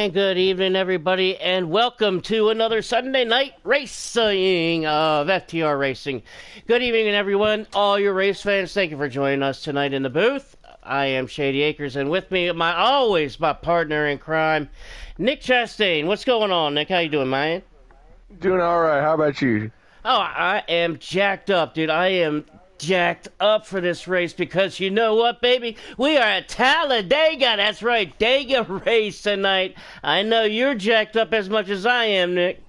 And good evening, everybody, and welcome to another Sunday night racing of FTR Racing. Good evening, everyone, all your race fans. Thank you for joining us tonight in the booth. I am Shady Acres, and with me, my partner in crime, Nick Chastain. What's going on, Nick? How you doing, man? Doing all right. How about you? Oh, I am jacked up, dude. I am jacked up for this race because you know what, baby? We are at Talladega. That's right, Dega race tonight. I know you're jacked up as much as I am, Nick.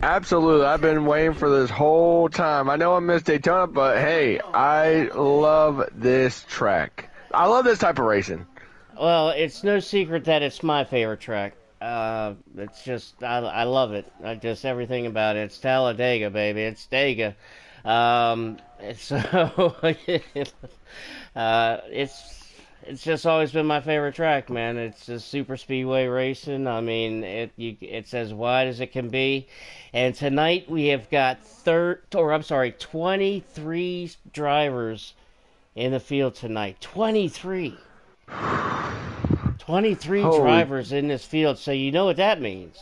Absolutely. I've been waiting for this whole time. I know I missed Daytona, but hey, I love this track. I love this type of racing. Well, it's no secret that it's my favorite track. It's just, I love it. Everything about it. It's Talladega, baby. It's Dega. So it's just always been my favorite track, man. It's just super speedway racing. I mean, it's as wide as it can be. And tonight we have got 23 drivers in the field tonight. 23. 23 Holy, drivers in this field. So you know what that means.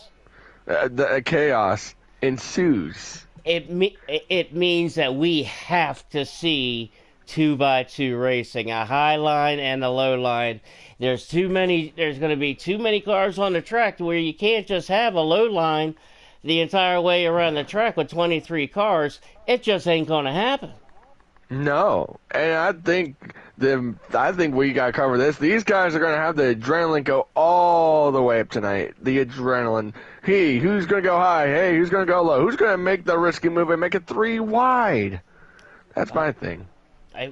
the chaos ensues. It means that we have to see 2x2 racing, a high line and a low line. There's going to be too many cars on the track where you can't just have a low line the entire way around the track with 23 cars. It just ain't going to happen. No, and I think we got to cover this. These guys are going to have the adrenaline go all the way up tonight. The adrenaline. Who's going to go high? Hey, who's going to go low? Who's going to make the risky move and make it 3 wide? That's my thing.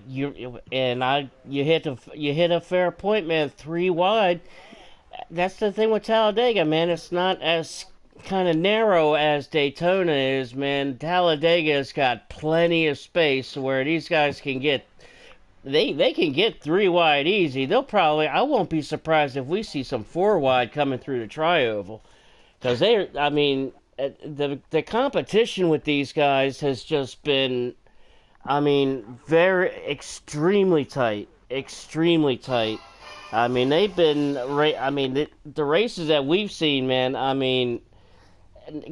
You hit a fair point, man. 3 wide. That's the thing with Talladega, man. It's not as kind of narrow as Daytona is, man. Talladega's got plenty of space where these guys can get. They can get 3 wide easy. I won't be surprised if we see some 4 wide coming through the tri-oval. Because the competition with these guys has just been, very extremely tight, extremely tight. They've been, the races that we've seen, man.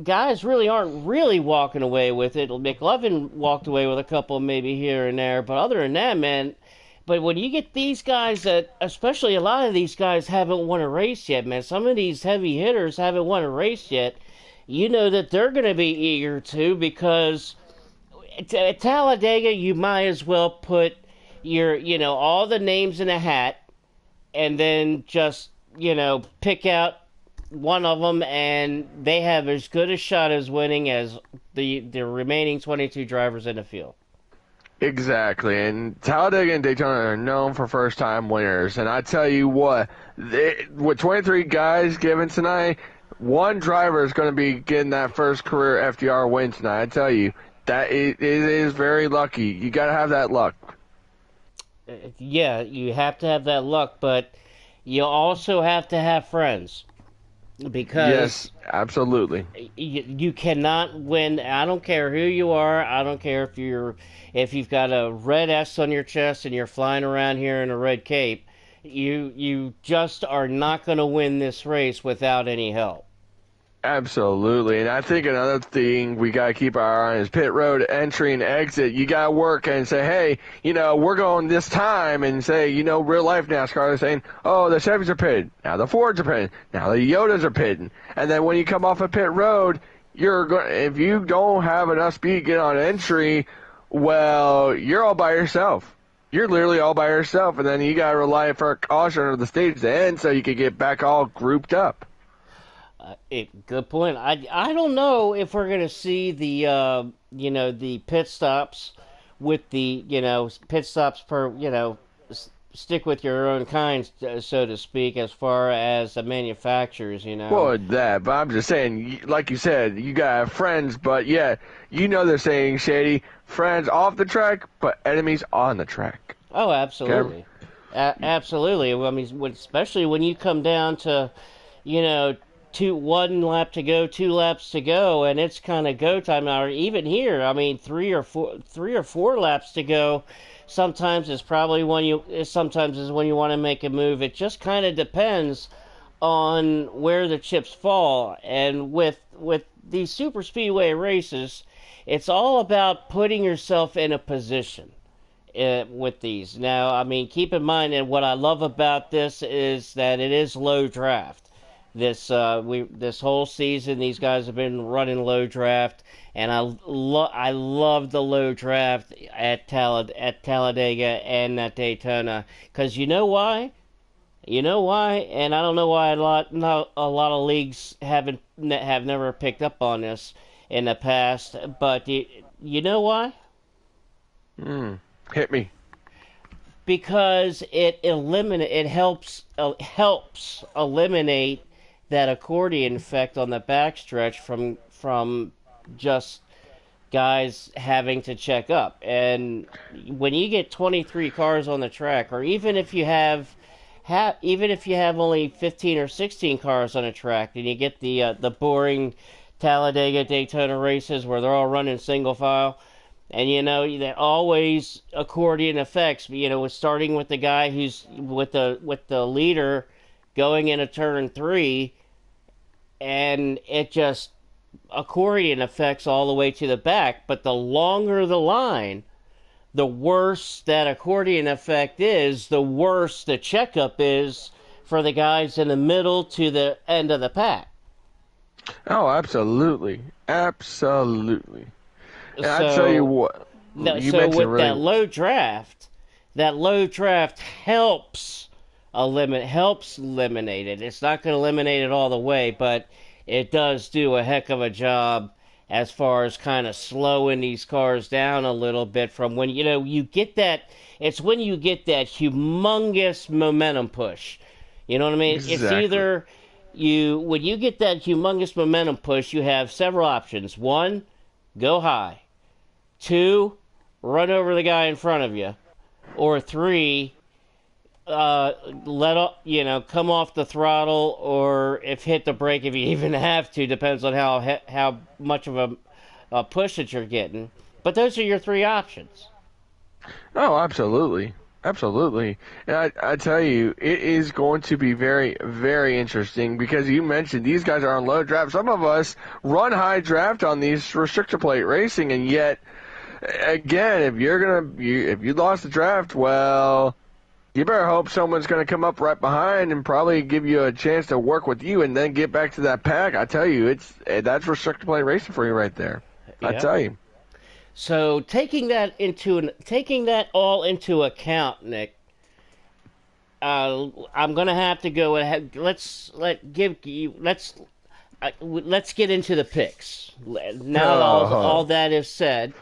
Guys really aren't really walking away with it. McLovin walked away with a couple maybe here and there, but other than that, man. But when you get these guys especially a lot of these guys haven't won a race yet, man. Some of these heavy hitters haven't won a race yet. You know that they're going to be eager to, because at Talladega, you might as well put all the names in a hat and then just, pick out one of them, and they have as good a shot as winning as the remaining 22 drivers in the field. Exactly, and Talladega and Daytona are known for first-time winners, and I tell you what, with 23 guys given tonight, one driver is going to be getting that first career FTR win tonight. I tell you, it is very lucky. You got to have that luck. Yeah, you have to have that luck, but you also have to have friends. Because yes, absolutely, you cannot win. I don't care who you are. I don't care if you've got a red S on your chest and you're flying around here in a red cape. You just are not going to win this race without any help. Absolutely, and I think another thing we got to keep our eye on is pit road entry and exit. You got to work and say, hey, we're going this time, and say, real life NASCAR is saying, oh, the Chevys are pitted, now the Fords are pitted, now the Yodas are pitted, and then when you come off a pit road, if you don't have enough speed to get on entry, well, you're all by yourself. You're literally all by yourself, and then you got to rely for a caution of the stage to end so you can get back all grouped up. Good point. I don't know if we're gonna see the pit stops with the pit stops per stick with your own kind, so to speak, as far as the manufacturers. Well, but I'm just saying, like you said, you gotta have friends, but yeah, they're saying, Shady, friends off the track, but enemies on the track. Oh, absolutely, absolutely. I mean, especially when you come down to 1 lap to go, 2 laps to go, and it's kind of go time. Or even here, 3 or 4 laps to go. Sometimes is when you want to make a move. It just kind of depends on where the chips fall. And with these super speedway races, it's all about putting yourself in a position with these. Now, I mean, keep in mind, and what I love about this is that it is low draft. This whole season, these guys have been running low draft, and I love the low draft at Talladega and at Daytona, because you know why? You know why? And I don't know why not a lot of leagues have never picked up on this in the past, but you know why? Hmm. Hit me. Because it helps eliminate that accordion effect on the backstretch from just guys having to check up. And when you get 23 cars on the track, or even if you have only 15 or 16 cars on a track, and you get the boring Talladega Daytona races where they're all running single file, and that always accordion effects. Starting with the guy who's with the leader going into turn three, and it just accordion effects all the way to the back. But the longer the line, the worse that accordion effect is, the worse the checkup is for the guys in the middle to the end of the pack. Oh, absolutely, absolutely. And I tell you So, what, you so mentioned with really. that low draft helps eliminate it. It's not going to eliminate it all the way, but it does do a heck of a job as far as kind of slowing these cars down a little bit from when you get that. It's when you get that humongous momentum push. You know what I mean? It's Exactly. either when you get that humongous momentum push, you have several options. One, go high. Two, run over the guy in front of you. Or three, come off the throttle, or if hit the brake if you even have to. Depends on how much of a push that you're getting. But those are your three options. Oh, absolutely. Absolutely. And I tell you, it is going to be very, very interesting because you mentioned these guys are on low draft. Some of us run high draft on these restrictor plate racing, and yet, again, if you lost the draft, well, you better hope someone's going to come up right behind and probably give you a chance to work with you and then get back to that pack. I tell you, that's restrictor plate racing for you right there. I Yep. tell you. So taking that all into account, Nick, I'm gonna have to go ahead. Let's get into the picks. Now that all Oh. that is said,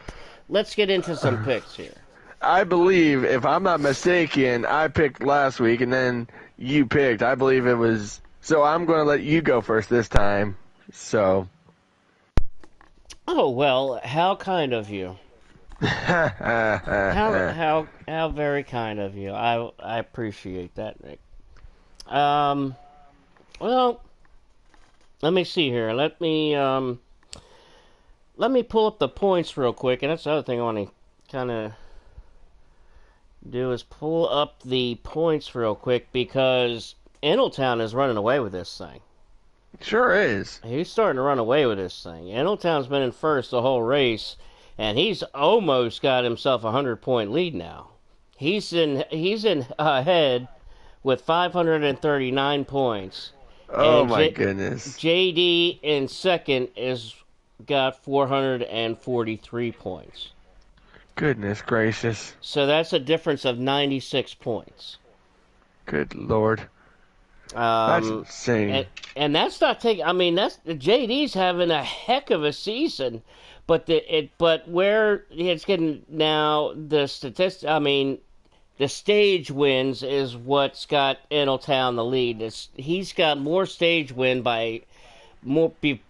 let's get into some picks here. I believe, if I'm not mistaken, I picked last week and then you picked. I believe it was. So I'm going to let you go first this time. So. Oh well, how kind of you. How very kind of you. I appreciate that, Nick. Um, well, let me see here. Let me pull up the points real quick, and that's the other thing I want to kind of do is pull up the points real quick because Eneltown is running away with this thing. Sure is. He's starting to run away with this thing. Eneltown's been in first the whole race, and he's almost got himself a 100-point lead now. He's in ahead with 539 points, Oh and my goodness. JD in second is got 443 points. Goodness gracious. So that's a difference of 96 points. Good Lord. That's Um, insane. and and that's not taking. I mean, that's JD's having a heck of a season, but where it's getting now the statistic. I mean, the stage wins is what's got Eneltown the lead. He's got more stage win by more be,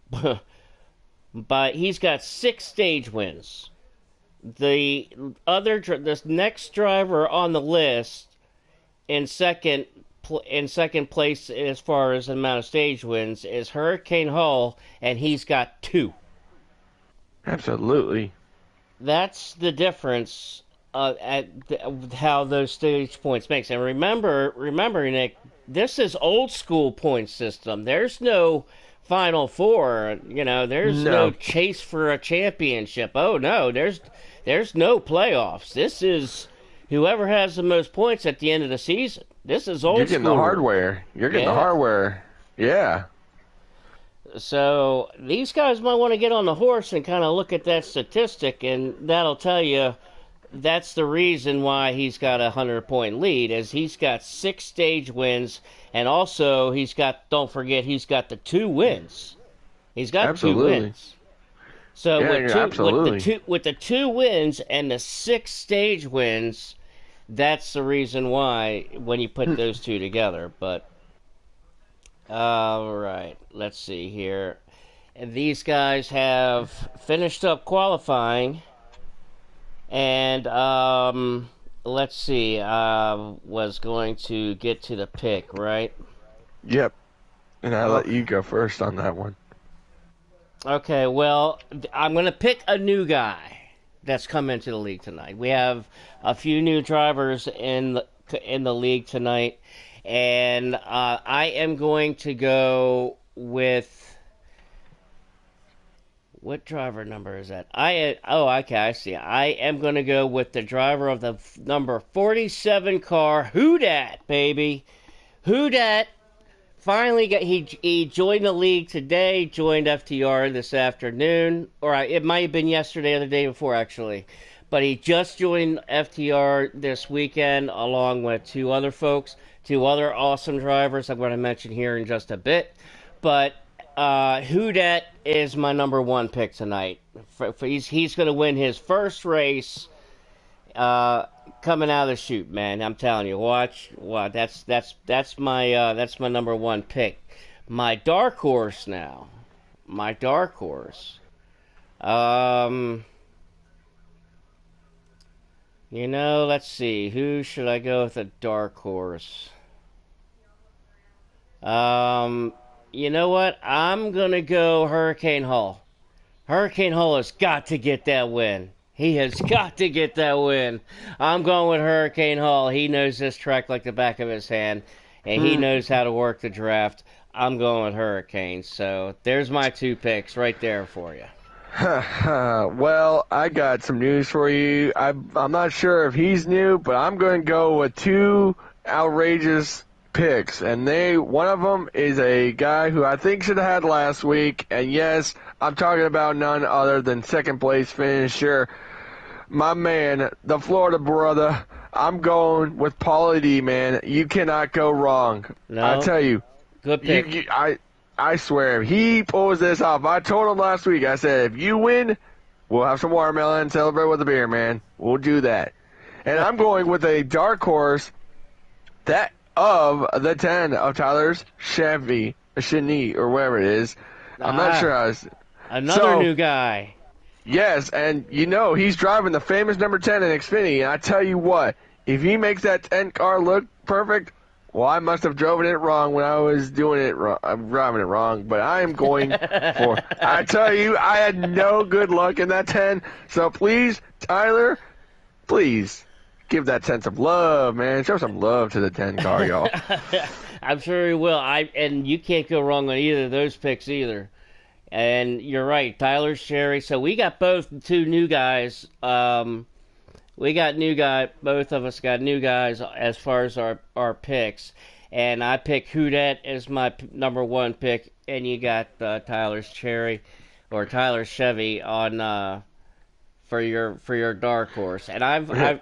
by he's got 6 stage wins. This next driver on the list in second place as far as the amount of stage wins is Hurricane Hall, and he's got 2. Absolutely. That's the difference at how those stage points makes. And remember, Nick, this is old school point system. There's no Final Four. There's no No, chase for a championship. Oh no, there's no playoffs. This is whoever has the most points at the end of the season. This is you're old getting the school rules. hardware. You're getting the Yeah. hardware. Yeah. So these guys might want to get on the horse and kind of look at that statistic, and that'll tell you that's the reason why he's got a 100-point lead, is he's got 6 stage wins, and also don't forget, he's got the 2 wins. He's got 2 Absolutely. wins. So Yeah, you're absolutely. with the 2 wins and the 6 stage wins, that's the reason why when you put those two together. But all right, let's see here. And these guys have finished up qualifying, and let's see. Was going to get to the pick, right? Yep. And I let Okay. you go first on that one. Okay. Well, I'm going to pick a new guy that's come into the league tonight. We have a few new drivers in the league tonight, and I am going to go with. What driver number is that? Okay, I see. I am going to go with the driver of the number 47 car. Who dat, baby? Who dat? Finally got he joined the league today. Joined FTR this afternoon, or it might have been yesterday or the day before actually. But he just joined FTR this weekend along with 2 other folks, 2 other awesome drivers I'm going to mention here in just a bit. But Houdet is my number 1 pick tonight. He's going to win his first race coming out of the chute, man. I'm telling you, watch. Wow, that's my number 1 pick. My dark horse now. My dark horse. Um, let's see. Who should I go with a dark horse? Um, you know what? I'm gonna go Hurricane Hall. Hurricane Hall has got to get that win. He has got to get that win. I'm going with Hurricane Hall. He knows this track like the back of his hand, and he Hmm. knows how to work the draft. I'm going with Hurricane. So there's my 2 picks right there for you. Well, I got some news for you. I'm not sure if he's new, but I'm going to go with 2 outrageous picks, and one of them is a guy who I think should have had last week, and yes, I'm talking about none other than second place finisher, my man, the Florida brother. I'm going with Paulie D, man. You cannot go wrong. I No, tell you, good you, pick. you I swear, if he pulls this off, I told him last week, I said, if you win, we'll have some watermelon and celebrate with a beer, man. We'll do that. And I'm going with a dark horse that of the 10 of Tyler's Chevy, or whatever it is. I'm not Ah, sure how another So, new guy. yes, and he's driving the famous number 10 in Xfinity, and I tell you what, if he makes that 10 car look perfect, well, I must have driven it wrong when I was doing it wrong. I'm driving it wrong, but I am going for. I tell you, I had no good luck in that 10. So please, Tyler, please give that 10 some love, man. Show some love to the 10 car, y'all. I'm sure he will. And you can't go wrong on either of those picks either. And you're right, Tyler Sherry. So we got both 2 new guys. We got new guy. Both of us got new guys as far as our picks. And I picked Houdet as my number 1 pick, and you got Tyler's Cherry or Tyler's Chevy on for your dark horse. And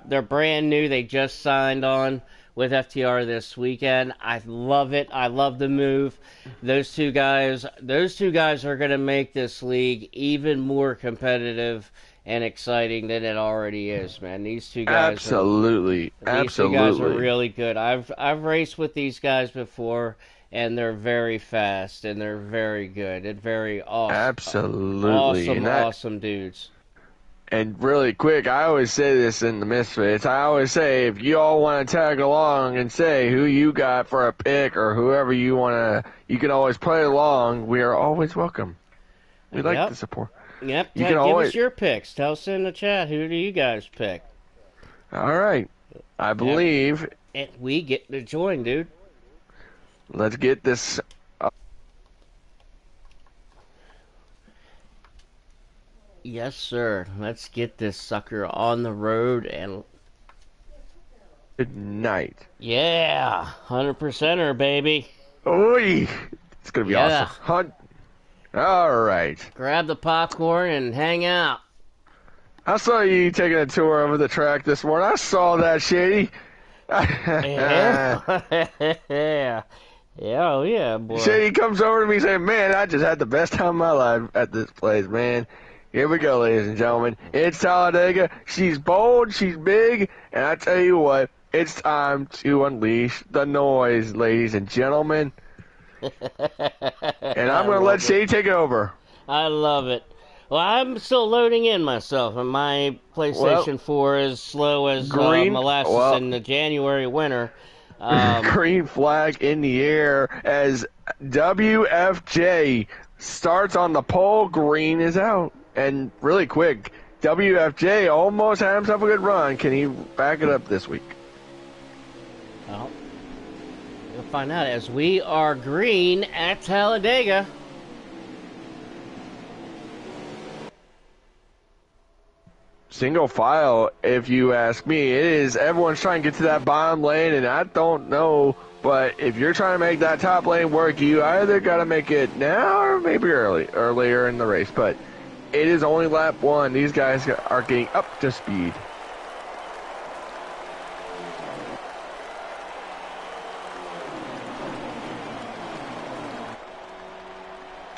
they're brand new. They just signed on with FTR this weekend. I love it. I love the move. Those two guys are going to make this league even more competitive and exciting than it already is, man. Absolutely, These 2 guys are absolutely, really good. I've raced with these guys before, and they're very fast and they're very good and very absolutely. awesome, awesome dudes. And really quick, I always say this in the Misfits. I always say, if you all want to tag along and say who you got for a pick or whoever you want to, you can always play along. We are always welcome. We like Yep. the support. Yep. You can Give us always. your picks. Tell us in the chat, who do you guys pick? All right. I Yep. believe. And we get to join, dude. Let's get this. Yes, sir. Let's get this sucker on the road and Good night. yeah, 100%er, baby. Oi! It's gonna be Yeah. awesome. Hunt. All right. Grab the popcorn and hang out. I saw you taking a tour over the track this morning. I saw that, Shady. Yeah. Yeah. Yeah, oh yeah, boy. Shady comes over to me saying, "Man, I just had the best time of my life at this place, man." Here we go, ladies and gentlemen. It's Talladega. She's bold, she's big, and I tell you what, it's time to unleash the noise, ladies and gentlemen. And I'm going to let Shady take it over. I love it. Well, I'm still loading in myself, and my PlayStation 4 is slow as green- molasses well- in the January winter. Green flag in the air as WFJ starts on the pole. Green is out. And really quick, WFJ almost had himself a good run. Can he back it up this week? Well, we'll find out as we are green at Talladega. Single file, if you ask me. It is. Everyone's trying to get to that bottom lane, and I don't know. But if you're trying to make that top lane work, you either got to make it now or maybe earlier in the race. But it is only lap one. These guys are getting up to speed.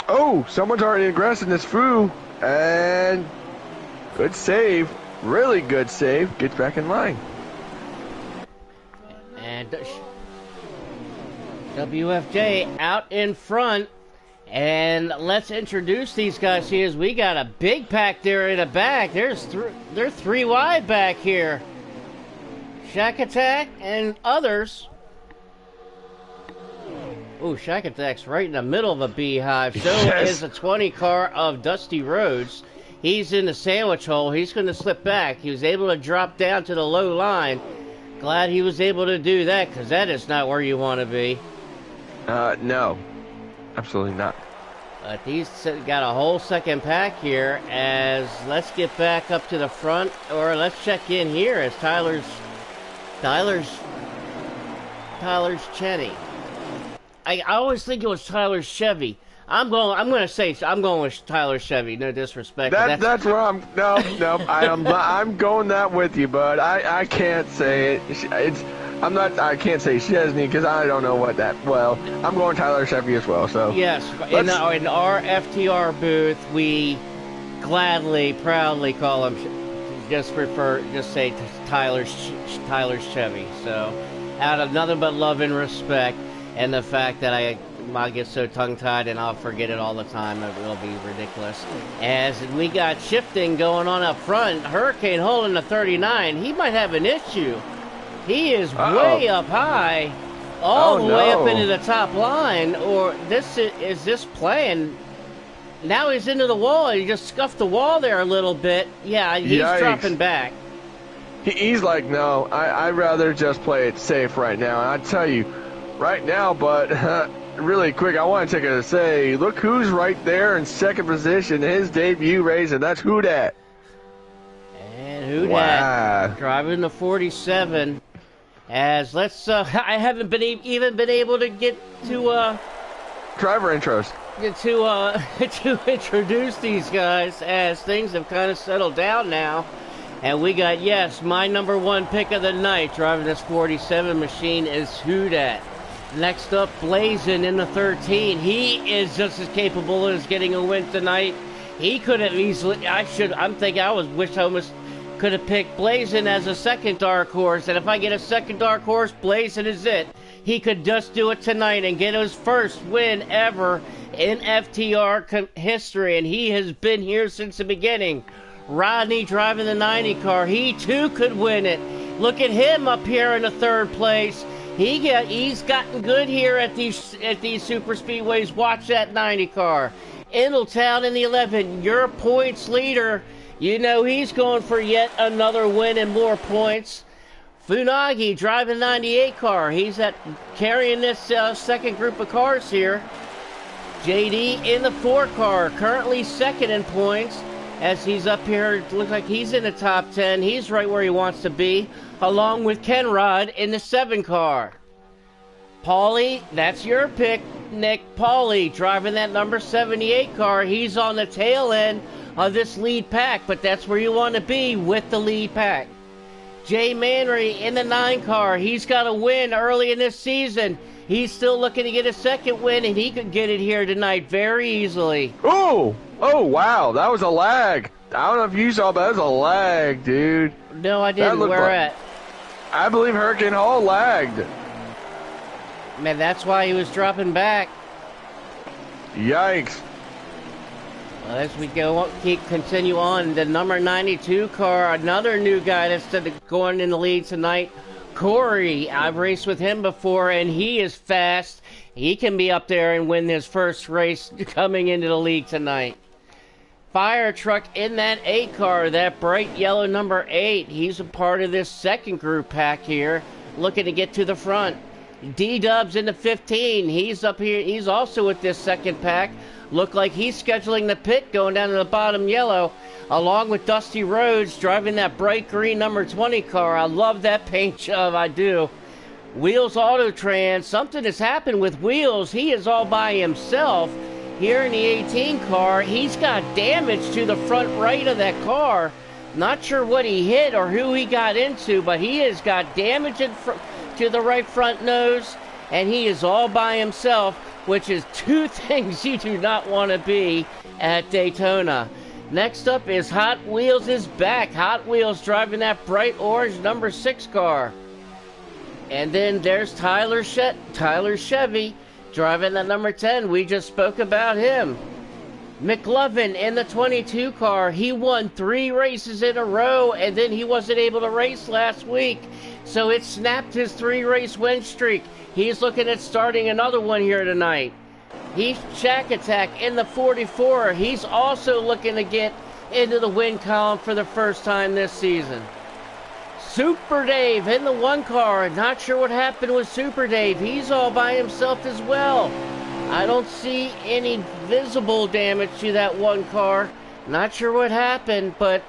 Oh, someone's already aggressive in this Foo. And good save. Really good save. Gets back in line. And WFJ out in front. And let's introduce these guys here as we got a big pack there in the back. They're three wide back here. Shack Attack and others. Ooh, Shack Attack's right in the middle of a beehive. So is a 20 car of Dusty Rhodes. He's in the sandwich hole. He's going to slip back. He was able to drop down to the low line. Glad he was able to do that because that is not where you want to be. No. Absolutely not. But he's got a whole second pack here as let's get back up to the front, or let's check in here as Tyler's Chenny. I always think it was Tyler's Chevy. I'm going with Tyler's Chevy. No disrespect. That's where I'm going that with you, bud. I can't say it. I can't say Chesney because I don't know what that. Well, I'm going Tyler Chevy as well. So yes, in our FTR booth, we gladly, proudly call him. Just say Tyler's Chevy. So, out of nothing but love and respect, and the fact that I get so tongue-tied and I'll forget it all the time. It will be ridiculous. As we got shifting going on up front, Hurricane holding the 39. He might have an issue. He is way up high, all the way up into the top line. Or is this playing? Now he's into the wall. He just scuffed the wall there a little bit. Yeah, he's dropping back. He's like, no, I'd rather just play it safe right now. And I tell you, right now, but really quick, I want to take it to say, look who's right there in second position, his debut race, and that's Who Dat. And Who Dat driving the 47. As I haven't even been able to get to driver intros to introduce these guys as things have kind of settled down now. And we got, my number one pick of the night driving this 47 machine is Who Dat. Next up, Blazin in the 13. He is just as capable as getting a win tonight. He could have easily, wish I almost could have picked Blazin as a second dark horse. And if I get a second dark horse, Blazin is it. He could just do it tonight and get his first win ever in FTR history. And he has been here since the beginning. Rodney driving the 90 car. He too could win it. Look at him up here in the third place. He's gotten good here at these super speedways. Watch that 90 car. Indletown in the 11, your points leader. You know he's going for yet another win and more points. Funagi driving 98 car. He's carrying this second group of cars here. JD in the 4 car, currently second in points. As he's up here, it looks like he's in the top 10. He's right where he wants to be, along with Kenrod in the 7 car. Paulie, that's your pick, Nick. Paulie driving that number 78 car. He's on the tail end of this lead pack, but that's where you want to be with the lead pack. Jay Manry in the 9 car. He's got a win early in this season. He's still looking to get a second win, and he could get it here tonight very easily. Oh, wow, that was a lag. I don't know if you saw, but that was a lag, dude. No, I didn't. Where at? I believe Hurricane Hall lagged. Man, that's why he was dropping back. Yikes. Well, as we continue on, the number 92 car, another new guy that's going in the lead tonight, Corey. I've raced with him before, and he is fast. He can be up there and win his first race coming into the league tonight. Fire truck in that 8 car, that bright yellow number 8. He's a part of this second group pack here, looking to get to the front. D-Dubs in the 15. He's up here. He's also with this second pack. Look like he's scheduling the pit going down to the bottom yellow, along with Dusty Rhodes driving that bright green number 20 car. I love that paint job. I do. Wheels Auto Trans. Something has happened with Wheels. He is all by himself here in the 18 car. He's got damage to the front right of that car. Not sure what he hit or who he got into, but he has got damage to the right front nose, and he is all by himself, which is 2 things you do not want to be at Daytona. Next up is Hot Wheels is back. Hot Wheels driving that bright orange number 6 car. And then there's Tyler Chevy driving that number 10. We just spoke about him. McLovin in the 22 car. He won 3 races in a row, and then he wasn't able to race last week. So it snapped his 3-race win streak. He's looking at starting another one here tonight. He's Shack Attack in the 44. He's also looking to get into the win column for the first time this season. Super Dave in the 1 car. Not sure what happened with Super Dave. He's all by himself as well. I don't see any visible damage to that 1 car. Not sure what happened, but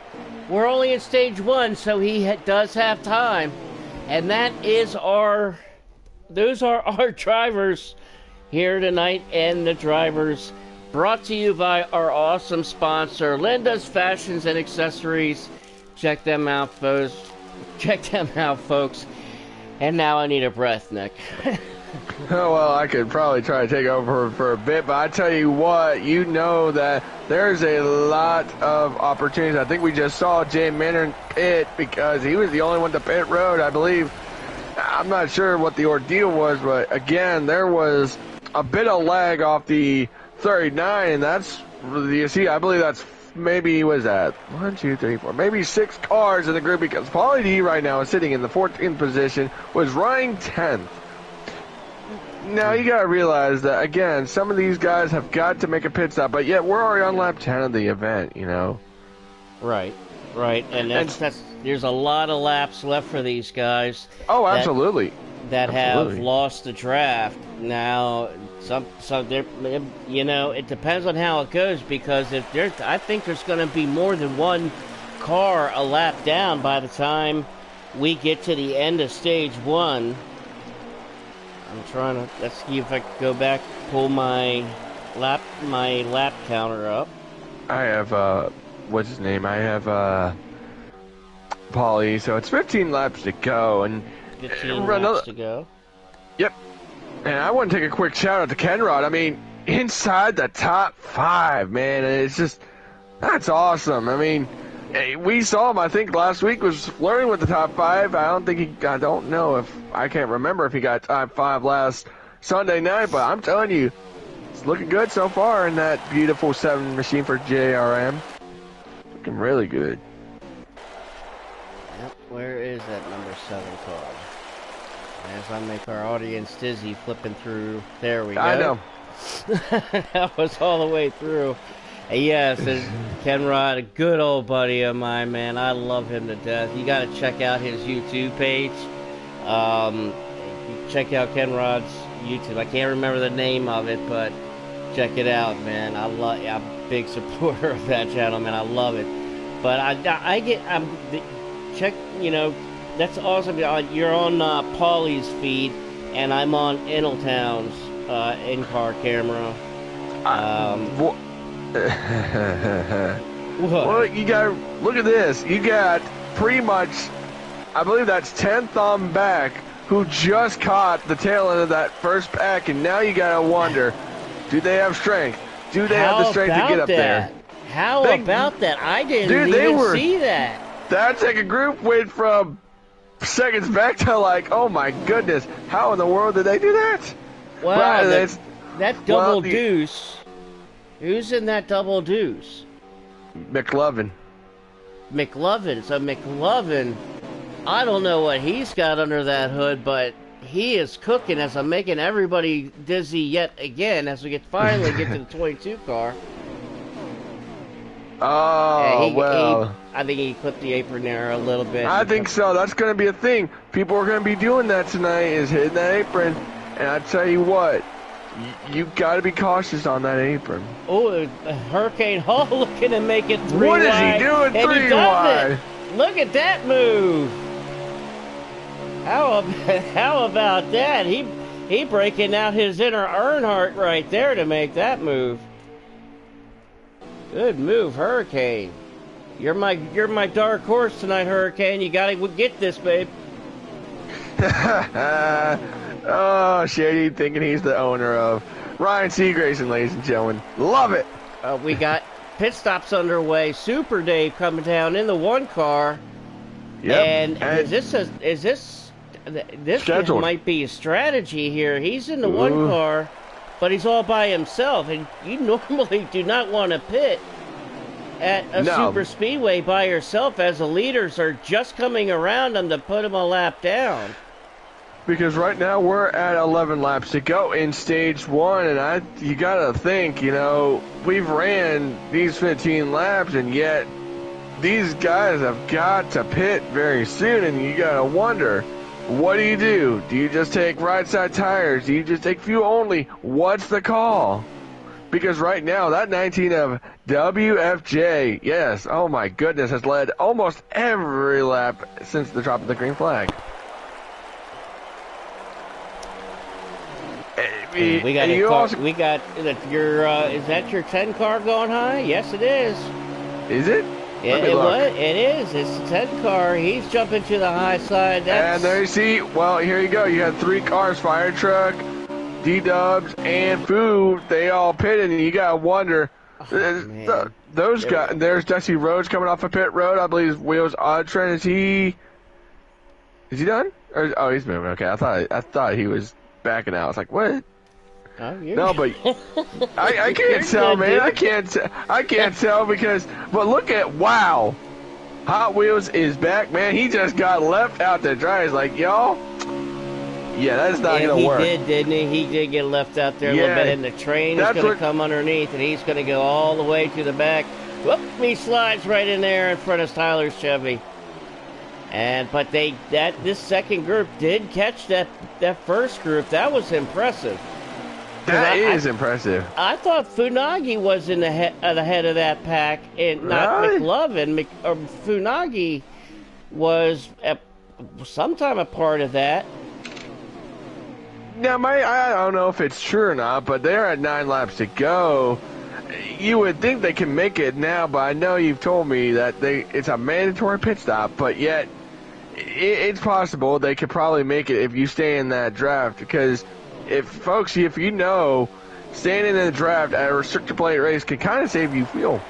we're only in stage 1, so he does have time. And those are our drivers here tonight, and the drivers brought to you by our awesome sponsor, Linda's Fashions and Accessories. Check them out, folks. And now I need a breath, Nick. Oh, well, I could probably try to take over for a bit, but I tell you what, you know that there's a lot of opportunities. I think we just saw Jay Manning pit because he was the only one to pit road, I believe. I'm not sure what the ordeal was, but again, there was a bit of lag off the 39, and that's, you see, I believe that's maybe, was that 1, 2, 3, 4, maybe 6 cars in the group, because Paulie D right now is sitting in the 14th position, was running 10th. Now, you got to realize that, again, some of these guys have got to make a pit stop, but yet we're already on lap 10 of the event, you know? Right. And there's a lot of laps left for these guys. Oh, absolutely. That have lost the draft. Now, it depends on how it goes, because I think there's going to be more than 1 car a lap down by the time we get to the end of stage 1. Let's see if I can go back, pull my lap counter up. I have, what's his name? I have, Paulie, so it's 15 laps to go, and 15 laps to go. Yep. And I want to take a quick shout out to Kenrod. I mean, inside the top 5, man, it's just, that's awesome. I mean, we saw him, I think, last week was flirting with the top 5. I can't remember if he got top 5 last Sunday night, but I'm telling you, it's looking good so far in that beautiful 7 machine for JRM. Looking really good. Yep, where is that number 7 car? As I make our audience dizzy flipping through. There we go. I know. That was all the way through. Yes, Ken Rod, a good old buddy of mine, man. I love him to death. You got to check out his YouTube page. Um, check out Ken Rod's YouTube. I can't remember the name of it, but check it out, man. I'm a big supporter of that channel, man. I love it. But check, that's awesome. You're on Paulie's feed, and I'm on Inaltown's in-car camera. Well, you got, look at this. You got pretty much, I believe that's 10 thumb back who just caught the tail end of that first pack, and now you gotta wonder, do they have strength? Do they have the strength to get up there? How about that? I didn't even see that. That second group went from seconds back to like, oh my goodness, how in the world did they do that? Wow, that double deuce. Who's in that double deuce? McLovin. So McLovin, I don't know what he's got under that hood, but he is cooking as I'm making everybody dizzy yet again as we finally get to the 22 car. Oh, I think he put the apron there a little bit. I think so. That's going to be a thing. People are going to be doing that tonight, is hitting that apron. And I tell you what, you got to be cautious on that apron. Oh, Hurricane Hall looking to make it 3 What wide. Is he doing 3 wide? Look at that move. How about that? He breaking out his inner Earnhardt right there to make that move. Good move, Hurricane. You're my dark horse tonight, Hurricane. You gotta get this, babe. Oh, Shady thinking he's the owner of Ryan Seagrayson, ladies and gentlemen. Love it. We got pit stops underway. Super Dave coming down in the 1 car. Yep. And this might be a strategy here. He's in the 1 car, but he's all by himself, and you normally do not want to pit at a super speedway by yourself as the leaders are just coming around him to put him a lap down. Because right now we're at 11 laps to go in stage 1, and you gotta think, we've ran these 15 laps, and yet these guys have got to pit very soon, and you gotta wonder, what do? Do you just take right side tires? Do you just take fuel only? What's the call? Because right now, that 19 of WFJ, yes, oh my goodness, has led almost every lap since the drop of the green flag. Is that your 10 car going high? Yes, it is. Is it? It is. It's the 10 car. He's jumping to the high side. And there you see, well, here you go. You had 3 cars, fire truck, D-Dubs, and Foo. They all pitted, and you got to wonder, those guys, there's Dusty Rhodes coming off a pit road. I believe Wheels Audrin, is he done? Oh, he's moving. Okay, I thought he was backing out. I was like, what? Oh, no, but I can't tell, man. I can't tell because, but look at, wow, Hot Wheels is back, man. He just got left out to dry. He's like, y'all, yeah, that's not gonna work. He did, didn't he? He did get left out there a little bit, and the train is gonna come underneath, and he's gonna go all the way to the back. Whoop! He slides right in there in front of Tyler's Chevy. But this second group did catch that first group. That was impressive. That is impressive. I thought Funagi was in the head of that pack, and not McLovin. Funagi was sometime a part of that. Now, I don't know if it's true or not, but they're at 9 laps to go. You would think they can make it now, but I know you've told me that it's a mandatory pit stop, but yet it's possible they could probably make it if you stay in that draft, because if you know, staying in the draft at a restrictor plate race can kind of save you fuel.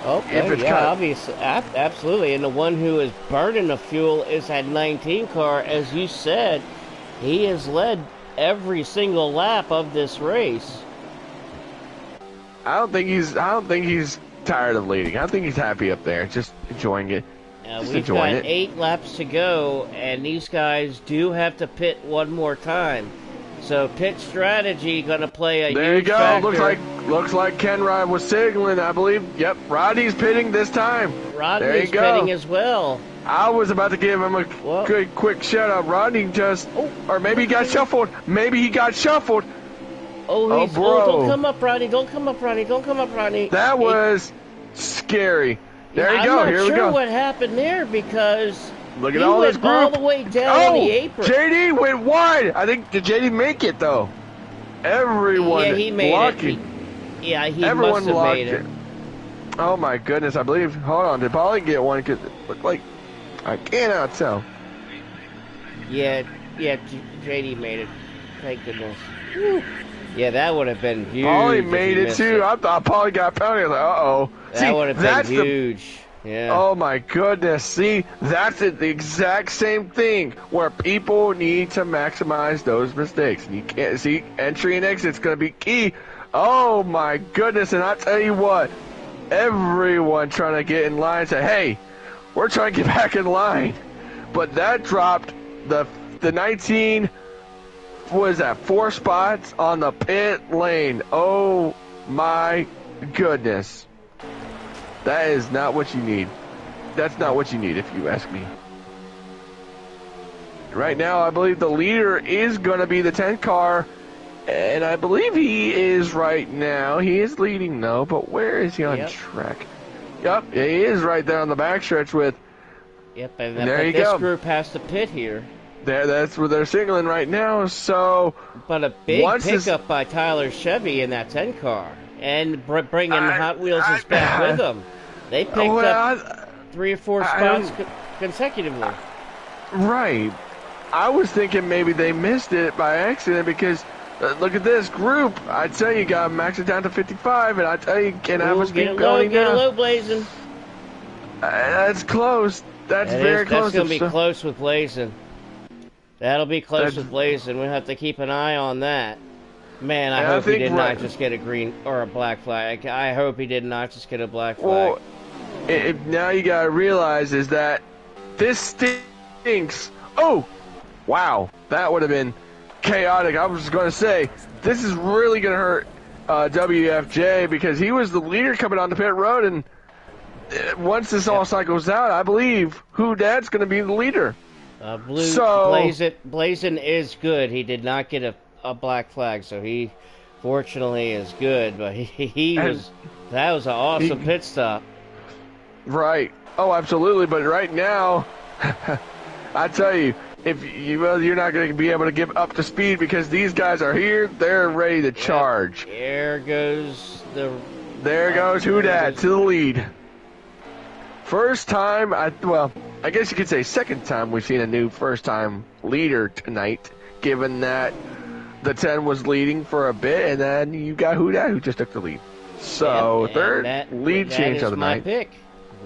Okay, yeah, obviously, absolutely. And the one who is burning the fuel is that 19 car. As you said, he has led every single lap of this race. I don't think he's tired of leading. I think he's happy up there, just enjoying it. We've got 8 laps to go, and these guys do have to pit one more time. So pit strategy going to play a There you huge go. factor. Looks like Ken Rod was signaling, I believe. Yep, Rodney's pitting this time. There you Rodney's go. pitting as well. I was about to give him a Whoa. good quick shout out. Rodney just, or maybe he got shuffled. Maybe he got shuffled. Oh, bro. Don't come up, Rodney. Don't come up, Rodney. Don't come up, Rodney. That was scary. There you go. I'm Here not we sure go. what happened there because Look at he all this went group. all the way down the apron. JD went wide. I think, did JD make it, though? Everyone Yeah, he made blocking. it. He Everyone must have blocked made it. Oh, my goodness. I believe, hold on, did Polly get one? Because it looked like, I cannot tell. Yeah, JD made it. Thank goodness. Whew. Yeah, that would have been huge. Polly made it, too. I thought Polly got penalty. I was like, uh-oh. That would have been huge. Yeah. Oh my goodness. See, that's it, the exact same thing where people need to maximize those mistakes. You can't see entry and exit's going to be key. Oh my goodness. And I tell you what, everyone trying to get in line say, hey, we're trying to get back in line. But that dropped the 19, what is that, 4 spots on the pit lane. Oh my goodness. That is not what you need. That's not what you need, if you ask me. Right now, I believe the leader is going to be the 10 car, and I believe he is right now. He is leading, though, but where is he on track? Yep, he is right there on the backstretch with... Yep, and there you this go. group has to pit here. That's where they're signaling right now, so... But a big pickup by Tyler Chevy in that 10 car, and bringing Hot Wheels is back with them. They picked up 3 or 4 spots consecutively. Right. I was thinking maybe they missed it by accident because look at this group. I tell you, got max it down to 55, and I tell you, can't have a speed penalty now. Get it low, Blazing. That's close. That's very close. That's going to be close with Blazing. That'll be close with Blazing. We'll have to keep an eye on that. Man, I hope he did not just get a green or a black flag. I hope he did not just get a black flag. Well, now you gotta realize is that this stinks. Oh, wow, that would have been chaotic. I was going to say this is really going to hurt WFJ because he was the leader coming on the pit road, and once this all cycles out, I believe Dad's going to be the leader. Blazin is good. He did not get a black flag, so he fortunately is good. But that was an awesome pit stop. Right. Oh, absolutely. But right now, I tell you, you're not going to be able to get up to speed because these guys are here. They're ready to charge. There goes Dad to the lead. First time, I guess you could say second time we've seen a new first-time leader tonight, given that the 10 was leading for a bit, and then you got Dad who just took the lead. So, third lead change of the night.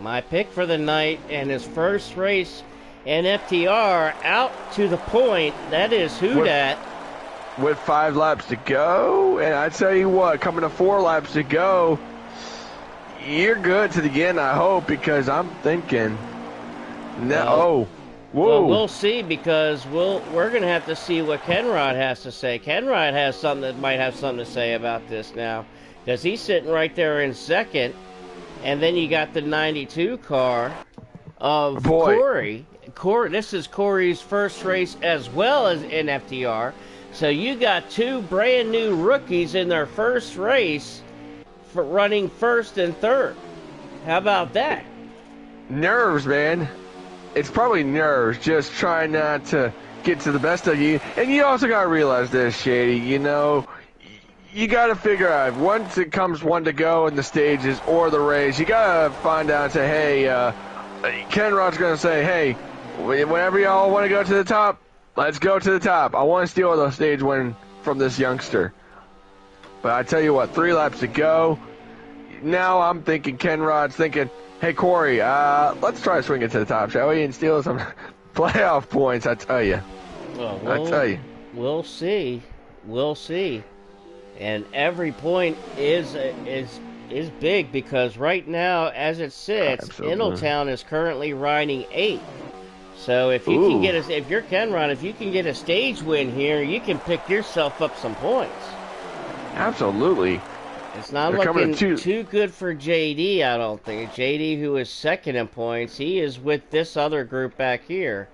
My pick for the night, and his first race in FTR out to the point. That is Dad. With 5 laps to go, and I tell you what, coming to 4 laps to go, you're good to the end, I hope, because I'm thinking, whoa. Well, we'll see because we're going to have to see what Kenrod has to say. Kenrod has something that might have something to say about this now because he's sitting right there in second. And then you got the 92 car of Corey. This is Corey's first race as well as in FTR. So you got 2 brand new rookies in their first race for running first and third. How about that? Nerves, man. It's probably nerves, just trying not to get to the best of you. And you also got to realize this, Shady, you got to figure out, once it comes one to go in the stages or the race, you got to find out and say, hey, Ken Rod's going to say, hey, whenever y'all want to go to the top, let's go to the top. I want to steal the stage win from this youngster. But I tell you what, 3 laps to go. Now I'm thinking Ken Rod's thinking, hey, Corey, let's try to swing it to the top, shall we, and steal some playoff points, I tell you. I tell you. We'll see. We'll see. And every point is big because right now, as it sits, Ingletown is currently riding 8. So if you can Ooh, get if you're Kenron, if you can get a stage win here, you can pick yourself up some points. absolutely. It's not They're coming looking to 2. too good for JD, I don't think. JD, who is second in points, he is with this other group back here.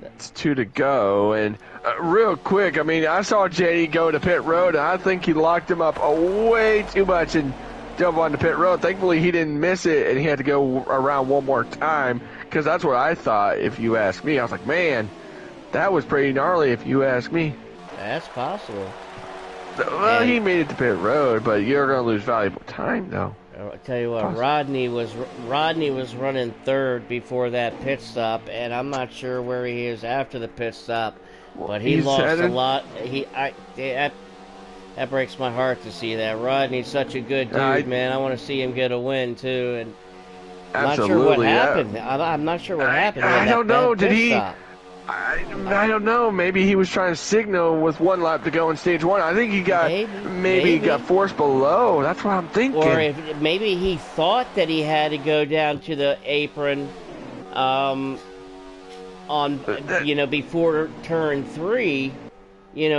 It's 2 to go. And real quick, I mean, I saw JD go to pit road, and I think he locked him up way too much and jump onto pit road. Thankfully, he didn't miss it, and he had to go around one more time, because that's what I thought, if you ask me. I was like, man, that was pretty gnarly, if you ask me. That's possible. Well, he made it to pit road, but you're going to lose valuable time, though. I'll tell you what, Rodney was running third before that pit stop, and I'm not sure where he is after the pit stop, but he lost a lot. That breaks my heart to see that. Rodney's such a good dude, man. I want to see him get a win too, and I'm not sure what happened. Yeah. I'm not sure what happened. I don't know. Did he? Stop. I don't know. Maybe he was trying to signal with one lap to go in stage 1. I think he got maybe he got forced below. That's what I'm thinking. Or maybe he thought that he had to go down to the apron, before turn 3,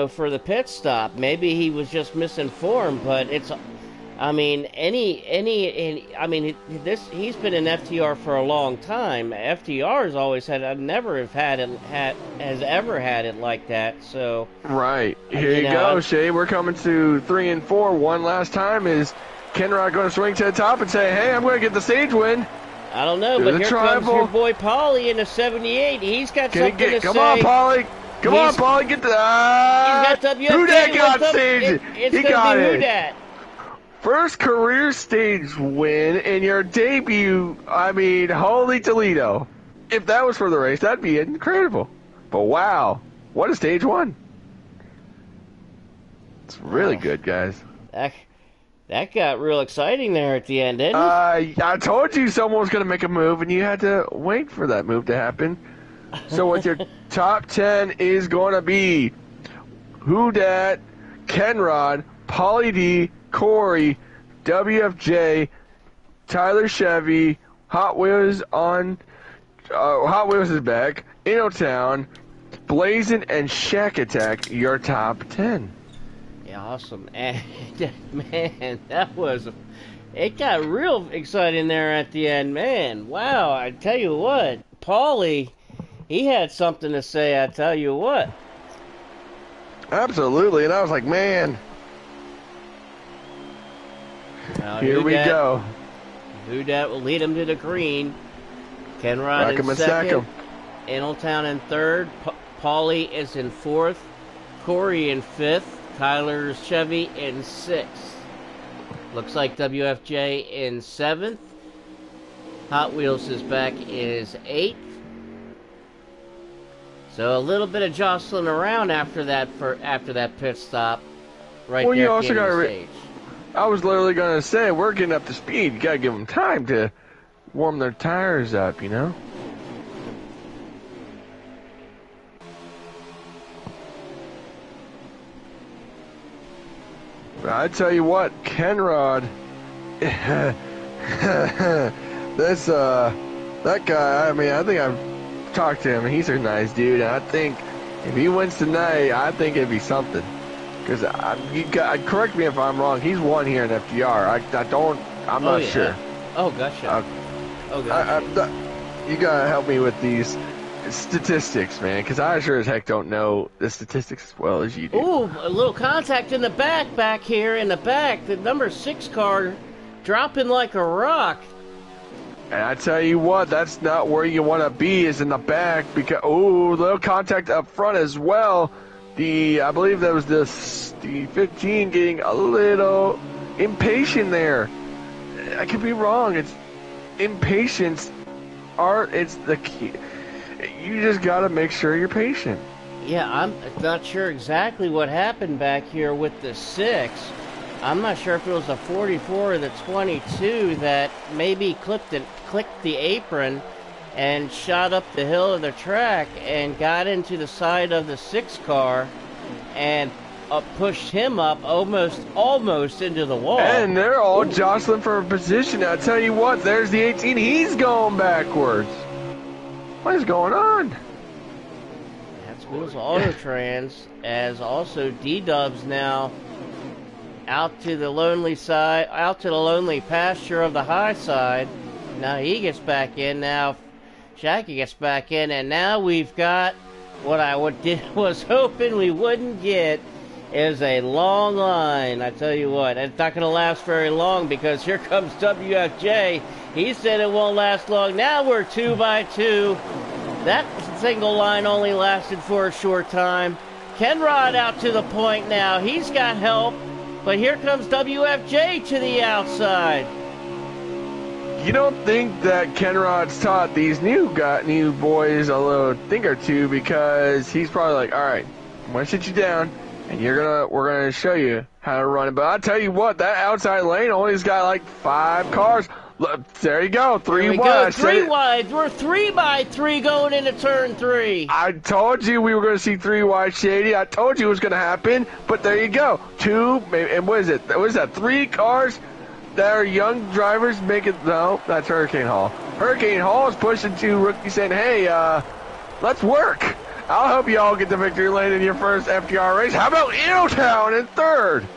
for the pit stop. Maybe he was just misinformed. But it's, I mean, he's been in FTR for a long time. FTR has always has ever had it like that. So right here you go, Shay. We're coming to 3 and 4. One last time, is Kenrod going to swing to the top and say, "Hey, I'm going to get the stage win"? I don't know, but here comes your boy Paulie in the 78. He's got something to say. Come on, Paulie. Come on, Paulie. Get the. He's got WFJ. Who that got stage? He got it. Who dat? First career stage win in your debut. I mean, holy Toledo. If that was for the race, that'd be incredible. But wow, what a stage 1. It's really good, guys. That got real exciting there at the end, didn't it? I told you someone was going to make a move, and you had to wait for that move to happen. So with your top 10 is going to be Who Dat, Kenrod, Pauly D, Corey, WFJ, Tyler Chevy, Hot Wheels Hot Wheels is back, Innotown, Blazin', and Shack Attack, your top 10. Yeah, awesome. And, man, it got real exciting there at the end, man. Wow, I tell you what, Paulie, he had something to say, I tell you what. Absolutely, and I was like, man. Now, here we go. Who Dat will lead him to the green. Kenrod in second. Innotown in third. Paulie is in fourth. Corey in fifth. Tyler Chevy in sixth. Looks like WFJ in seventh. Hot Wheels is back is eighth. So a little bit of jostling around after that pit stop. Right there. You also got to stage. I was literally going to say, we're getting up to speed. You got to give them time to warm their tires up, you know? But I tell you what, Kenrod, that guy, I mean, I think I've talked to him. He's a nice dude. And I think if he wins tonight, I think it'd be something. Because correct me if I'm wrong. He's won here in FTR. I'm not sure. Oh gotcha. You gotta help me with these statistics, man. Because I sure as heck don't know the statistics as well as you do. Ooh, a little contact in the back here in the back. The number 6 car dropping like a rock. And I tell you what, that's not where you want to be. Is in the back because little contact up front as well. I believe that was the 15 getting a little impatient there. I could be wrong. It's impatience. It's the key. You just got to make sure you're patient. Yeah, I'm not sure exactly what happened back here with the 6. I'm not sure if it was the 44 or the 22 that maybe clicked the apron and shot up the hill of the track and got into the side of the 6 car and pushed him up almost into the wall. And they're all jostling for a position. I tell you what, there's the 18. He's going backwards. What is going on? That's Wheels Auto Trans, as also D-Dubs now out to the lonely side, out to the lonely pasture of the high side. Now he gets back in. Now Shaggy gets back in, and now we've got what I was hoping we wouldn't get is a long line. I tell you what, it's not going to last very long because here comes WFJ. He said it won't last long. Now we're 2 by 2. That single line only lasted for a short time. Kenrod out to the point now. He's got help, but here comes WFJ to the outside. You don't think that Kenrod's taught these new boys a little thing or two, because he's probably like, all right, I'm gonna sit you down, and we're gonna show you how to run it. But I'll tell you what, that outside lane only's got like 5 cars. Look, there you go, 3 wide. 3 wide. We're 3 by 3 going into turn 3. I told you we were going to see 3 wide, Shady. I told you it was going to happen. But there you go, 2, and what is it? What is that? 3 cars that are young drivers make it. No, that's Hurricane Hall. Hurricane Hall is pushing to Rookie, saying, "Hey, let's work. I'll help you all get the victory lane in your first FTR race. How about Innowtown in 3rd?"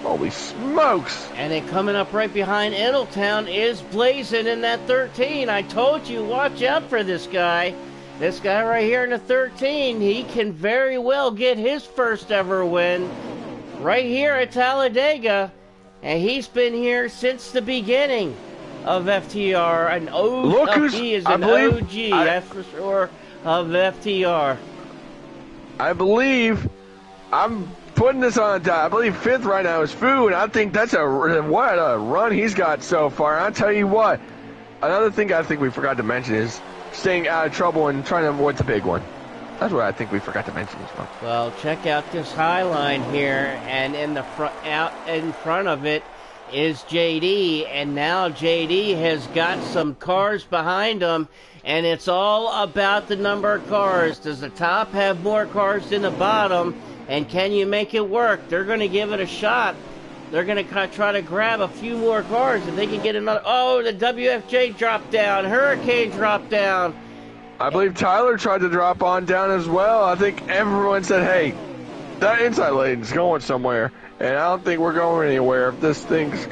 Holy smokes. And then coming up right behind Innowtown is Blazin' in that 13. I told you, watch out for this guy. This guy right here in the 13, he can very well get his first ever win right here at Talladega. And he's been here since the beginning of FTR. He is an OG, that's for sure, of FTR. I believe I'm putting this on top. I believe 5th right now is Fu, and I think that's what a run he's got so far. And I'll tell you what, another thing I think we forgot to mention is staying out of trouble and trying to avoid the big one. That's what I think we forgot to mention as well. Well, check out this high line here, and in the out in front of it is JD, and now JD has got some cars behind him, and it's all about the number of cars. Does the top have more cars than the bottom? And can you make it work? They're going to give it a shot. They're going to try to grab a few more cars. If they can get another... Oh, the WFJ dropped down. Hurricane dropped down. I believe Tyler tried to drop on down as well. I think everyone said, hey, that inside lane's going somewhere. And I don't think we're going anywhere if this thing's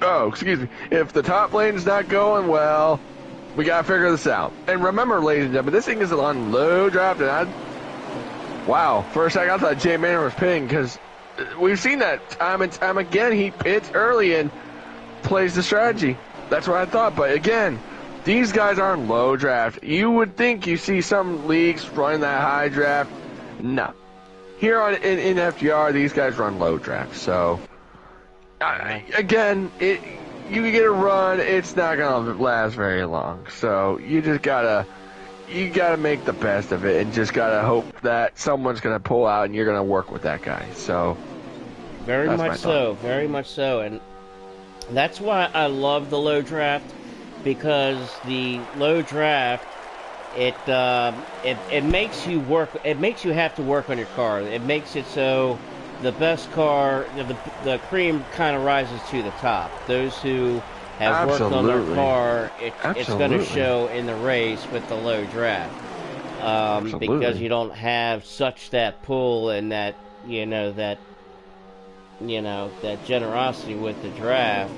Oh, excuse me. If the top lane's not going, well, we got to figure this out. And remember, ladies and gentlemen, this thing is on low draft, and wow, for a second I thought Jay Manor was pitting, because we've seen that time and time again. He pits early and plays the strategy. That's what I thought. But again, these guys aren't low draft. You would think you see some leagues running that high draft. No. Here in FTR, these guys run low draft. So, again, you get a run, it's not going to last very long. So you just you gotta make the best of it, and just gotta hope that someone's gonna pull out and you're gonna work with that guy. So very much so, and that's why I love the low draft, because the low draft it makes you work. It makes you have to work on your car. It makes it so the best car, the cream kind of rises to the top. Those who have worked on their car, it's going to show in the race with the low draft, because you don't have such that pull and that that generosity with the draft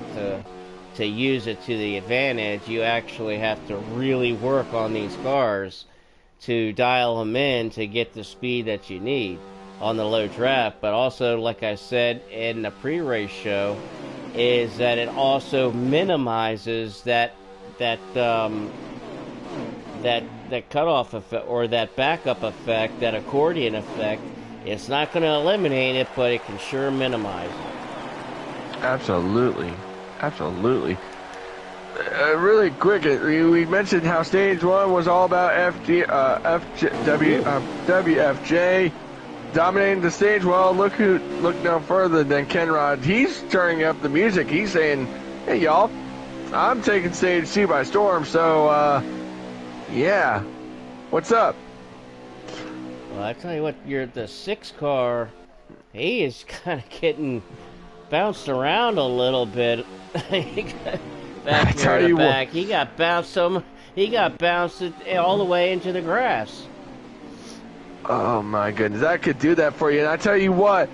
to use it to the advantage. You actually have to really work on these cars to dial them in to get the speed that you need on the low draft. But also, like I said in the pre-race show, is that it also minimizes that cutoff effect, or that backup effect, that accordion effect. It's not going to eliminate it, but it can sure minimize it. Absolutely. Really quick, we mentioned how stage 1 was all about WFJ dominating the stage. Well, look no further than Kenrod. He's turning up the music. He's saying, hey, y'all, I'm taking stage 2 by storm, so, yeah. What's up? Well, I tell you what, the 6 car, he is kind of getting bounced around a little bit. back tell mirror to you what. back. He got bounced all the way into the grass. Oh my goodness, that could do that for you. And I tell you what,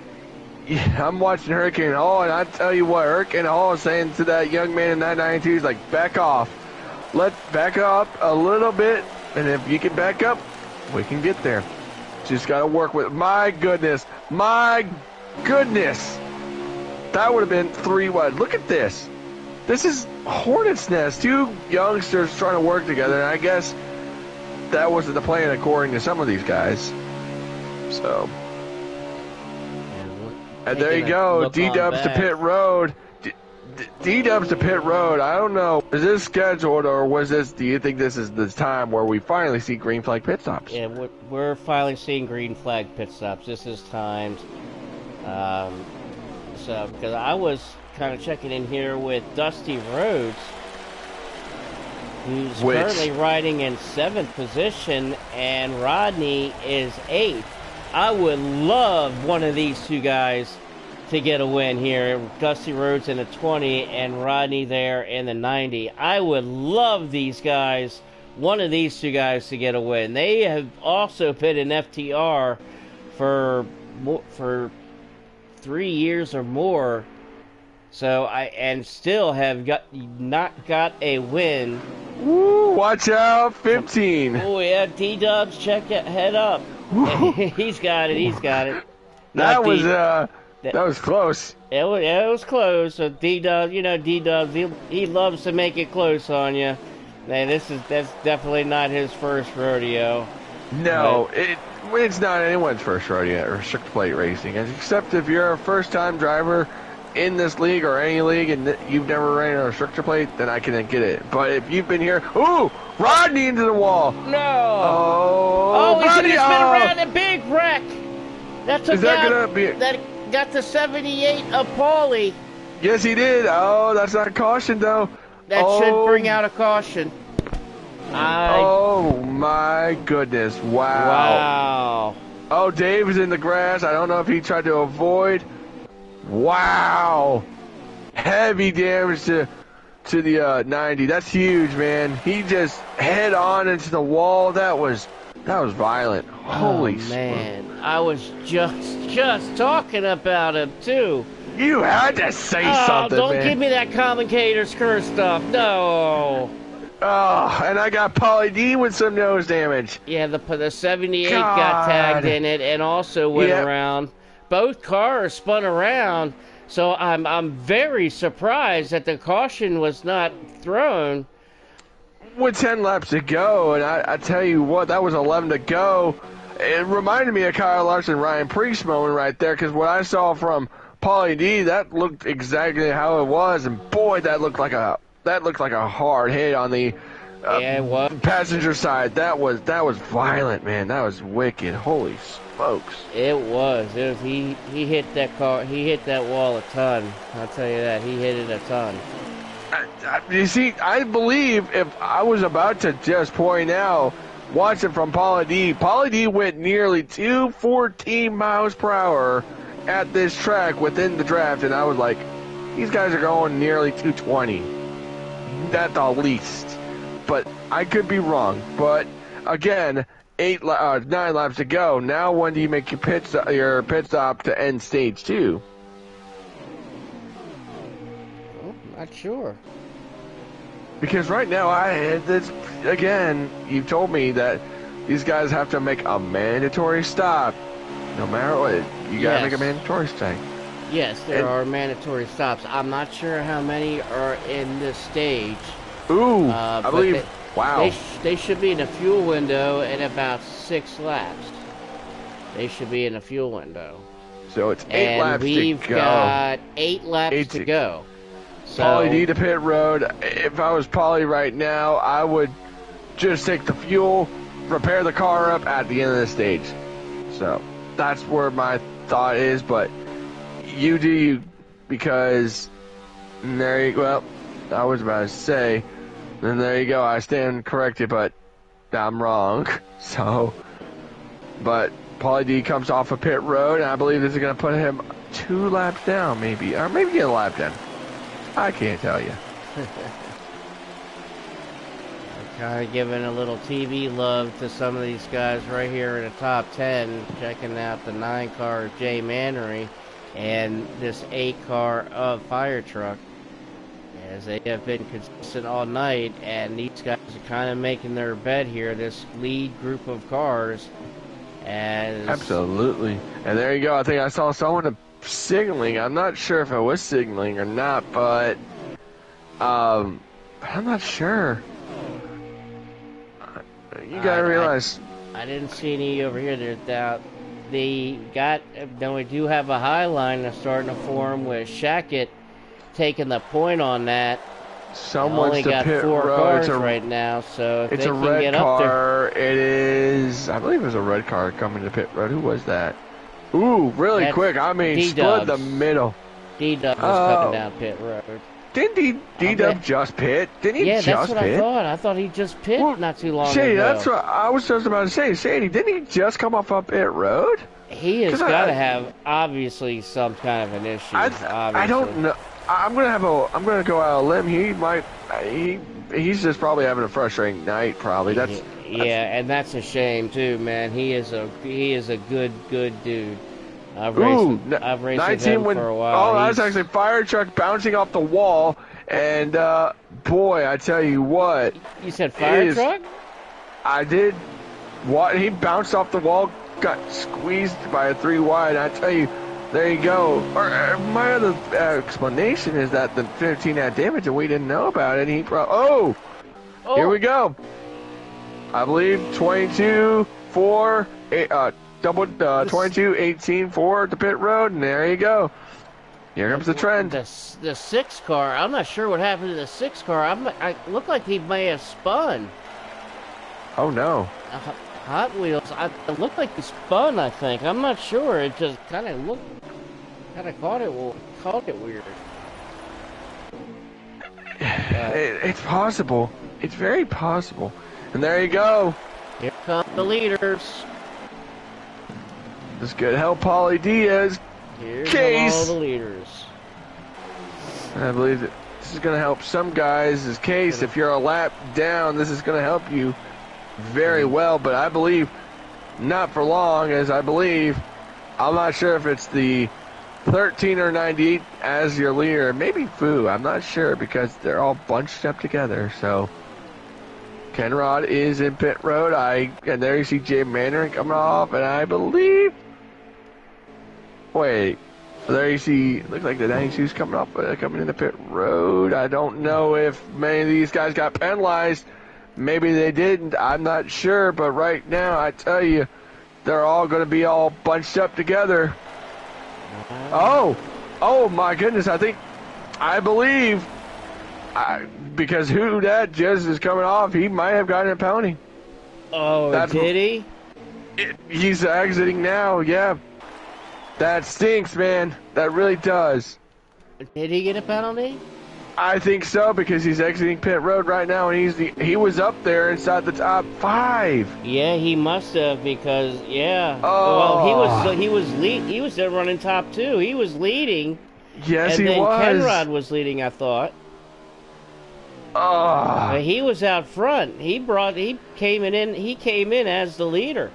I'm watching Hurricane Hall, and I tell you what, Hurricane Hall is saying to that young man in 992, he's like, back off. Let's back up a little bit, and if you can back up, we can get there. Just got to work with. My goodness. That would have been 3 wide. Look at this. This is Hornet's Nest. 2 youngsters trying to work together, and I guess that wasn't the plan according to some of these guys. So, and there you go. D-Dubs to pit road. D-Dubs to pit road. I don't know. Is this scheduled, or do you think this is the time where we finally see green flag pit stops? Yeah, we're finally seeing green flag pit stops. This is timed. So, because I was kind of checking in here with Dusty Rhodes, who's currently riding in 7th position, and Rodney is 8th. I would love one of these 2 guys to get a win here. Dusty Rhodes in the 20 and Rodney there in the 90. I would love these guys, one of these 2 guys, to get a win. They have also been in FTR for 3 years or more. So still have not got a win. Woo, watch out, 15. Oh yeah, D-Dubs, head up. He's got it. That was close. It was close. So D-Dubs, D-Dubs, he loves to make it close on you. Man, that's definitely not his first rodeo. No, it's not anyone's first rodeo or restricted plate racing, except if you're a first-time driver in this league or any league and you've never ran a restrictor plate, then I can get it. But if you've been here, ooh, Rodney into the wall. No. Oh, he's gonna spin around a big wreck. That's that got the 78 of Paulie. Yes, he did. Oh, that's not a caution though. That should bring out a caution. Oh my goodness! Wow. Oh, Dave is in the grass. I don't know if he tried to avoid. Wow, heavy damage to the 90. That's huge, man. He just head on into the wall. That was violent. Holy man! I was just talking about him too. You had to say something, don't man. give me that commentator's curse stuff. No. Oh, and I got Paulie D with some nose damage. Yeah, the 78 got tagged in it and also went around. Both cars spun around, so I'm very surprised that the caution was not thrown. With 10 laps to go, and I tell you what, that was 11 to go. It reminded me of Kyle Larson, Ryan Preece moment right there, because what I saw from Paulie D, that looked exactly how it was, and boy, that looked like a hard hit on the passenger side. That was violent, man. That was wicked. Holy smokes! It was. He hit that car. He hit that wall a ton. I'll tell you that. He hit it a ton. You see, I believe if I was about to just point out, watching from Paulie D went nearly 214 miles per hour at this track within the draft, and I was like, these guys are going nearly 220 at the least. But I could be wrong. But again, 9 laps to go. Now when do you make your pit stop to end stage 2? Not sure. Because right now, you've told me that these guys have to make a mandatory stop. No matter what, you gotta make a mandatory stop. Yes, there are mandatory stops. I'm not sure how many are in this stage. Ooh, I believe, wow. They should be in a fuel window in about 6 laps. They should be in a fuel window. So it's 8 laps to go. We've got 8 laps to go. So, Paulie D to pit road. If I was Paulie right now, I would just take the fuel, repair the car up at the end of the stage. So that's where my thought is, but you do you, because I was about to say, then there you go, I stand corrected, but I'm wrong. So, but Paulie D comes off of pit road, and I believe this is going to put him 2 laps down, maybe, or maybe get a lap down. I can't tell you. Kind of giving a little TV love to some of these guys right here in the top 10. Checking out the 9 car of Jay Mannery and this 8 car of Fire Truck. As they have been consistent all night, and these guys are kind of making their bed here, this lead group of cars. Absolutely. And there you go. I think I saw someone signaling. I'm not sure if I was signaling or not, but I'm not sure. You gotta realize. I didn't see any over here. We do have a high line that's starting to form with Shackett taking the point on that. Someone's only to got pit 4 road. cars right now, so if it's they a can red get up there. car. It is. I believe it was a red car coming to pit road. Who was that? Ooh, really That's quick. I mean, D-Dubs. split the middle. D-Dub was coming down pit road. Didn't D-Dub just pit? Didn't he Yeah, just that's what pit? I thought. I thought he just pit not too long Shady, ago. that's what I was just about to say. Shady, didn't he just come off up pit road? He has got to have obviously some kind of an issue. I don't know. I'm gonna go out on a limb. He might. He's just probably having a frustrating night. Probably. That's and that's a shame too, man. He is a good dude. I've raced with him for a while. Oh, that's actually Fire Truck bouncing off the wall, and boy, I tell you what. You said Fire Truck? I did. What he bounced off the wall, got squeezed by a 3 wide. I tell you. There you go. My other explanation is that the 15 had damage and we didn't know about it. Here we go. I believe 22, 4, 8, 22, 18, 4 to pit road, and there you go. Here comes the trend. The 6 car, I'm not sure what happened to the 6 car. I look like he may have spun. Oh, no. Hot Wheels, it looked like he spun, I think. I'm not sure. It just kind of caught it weird. It's possible. It's very possible. And there you go. Here come the leaders. This could help Paulie Diaz. Here's all the leaders. I believe that this is going to help some guys. This case, if you're a lap down, this is going to help you very well, but I believe not for long, as I'm not sure if it's the 13 or 98 as your leader, maybe Fu, I'm not sure, because they're all bunched up together. So Kenrod is in pit road, and there you see Jay Mandarin coming off, and I believe, there you see, looks like the 92's coming into pit road. I don't know if many of these guys got penalized. Maybe they didn't. I'm not sure. But right now, I tell you, they're all going to be all bunched up together. Oh my goodness. I believe, because who that just is coming off, he might have gotten a penalty. Oh, did he? He's exiting now, yeah. That stinks, man. That really does. Did he get a penalty? I think so, because he's exiting pit road right now, and he was up there inside the top 5. Yeah, he must have, because Oh. Well, he was there running top 2. He was leading. Yes, and he was. And then Kenrod was leading, I thought. Oh. He was out front. He came in as the leader.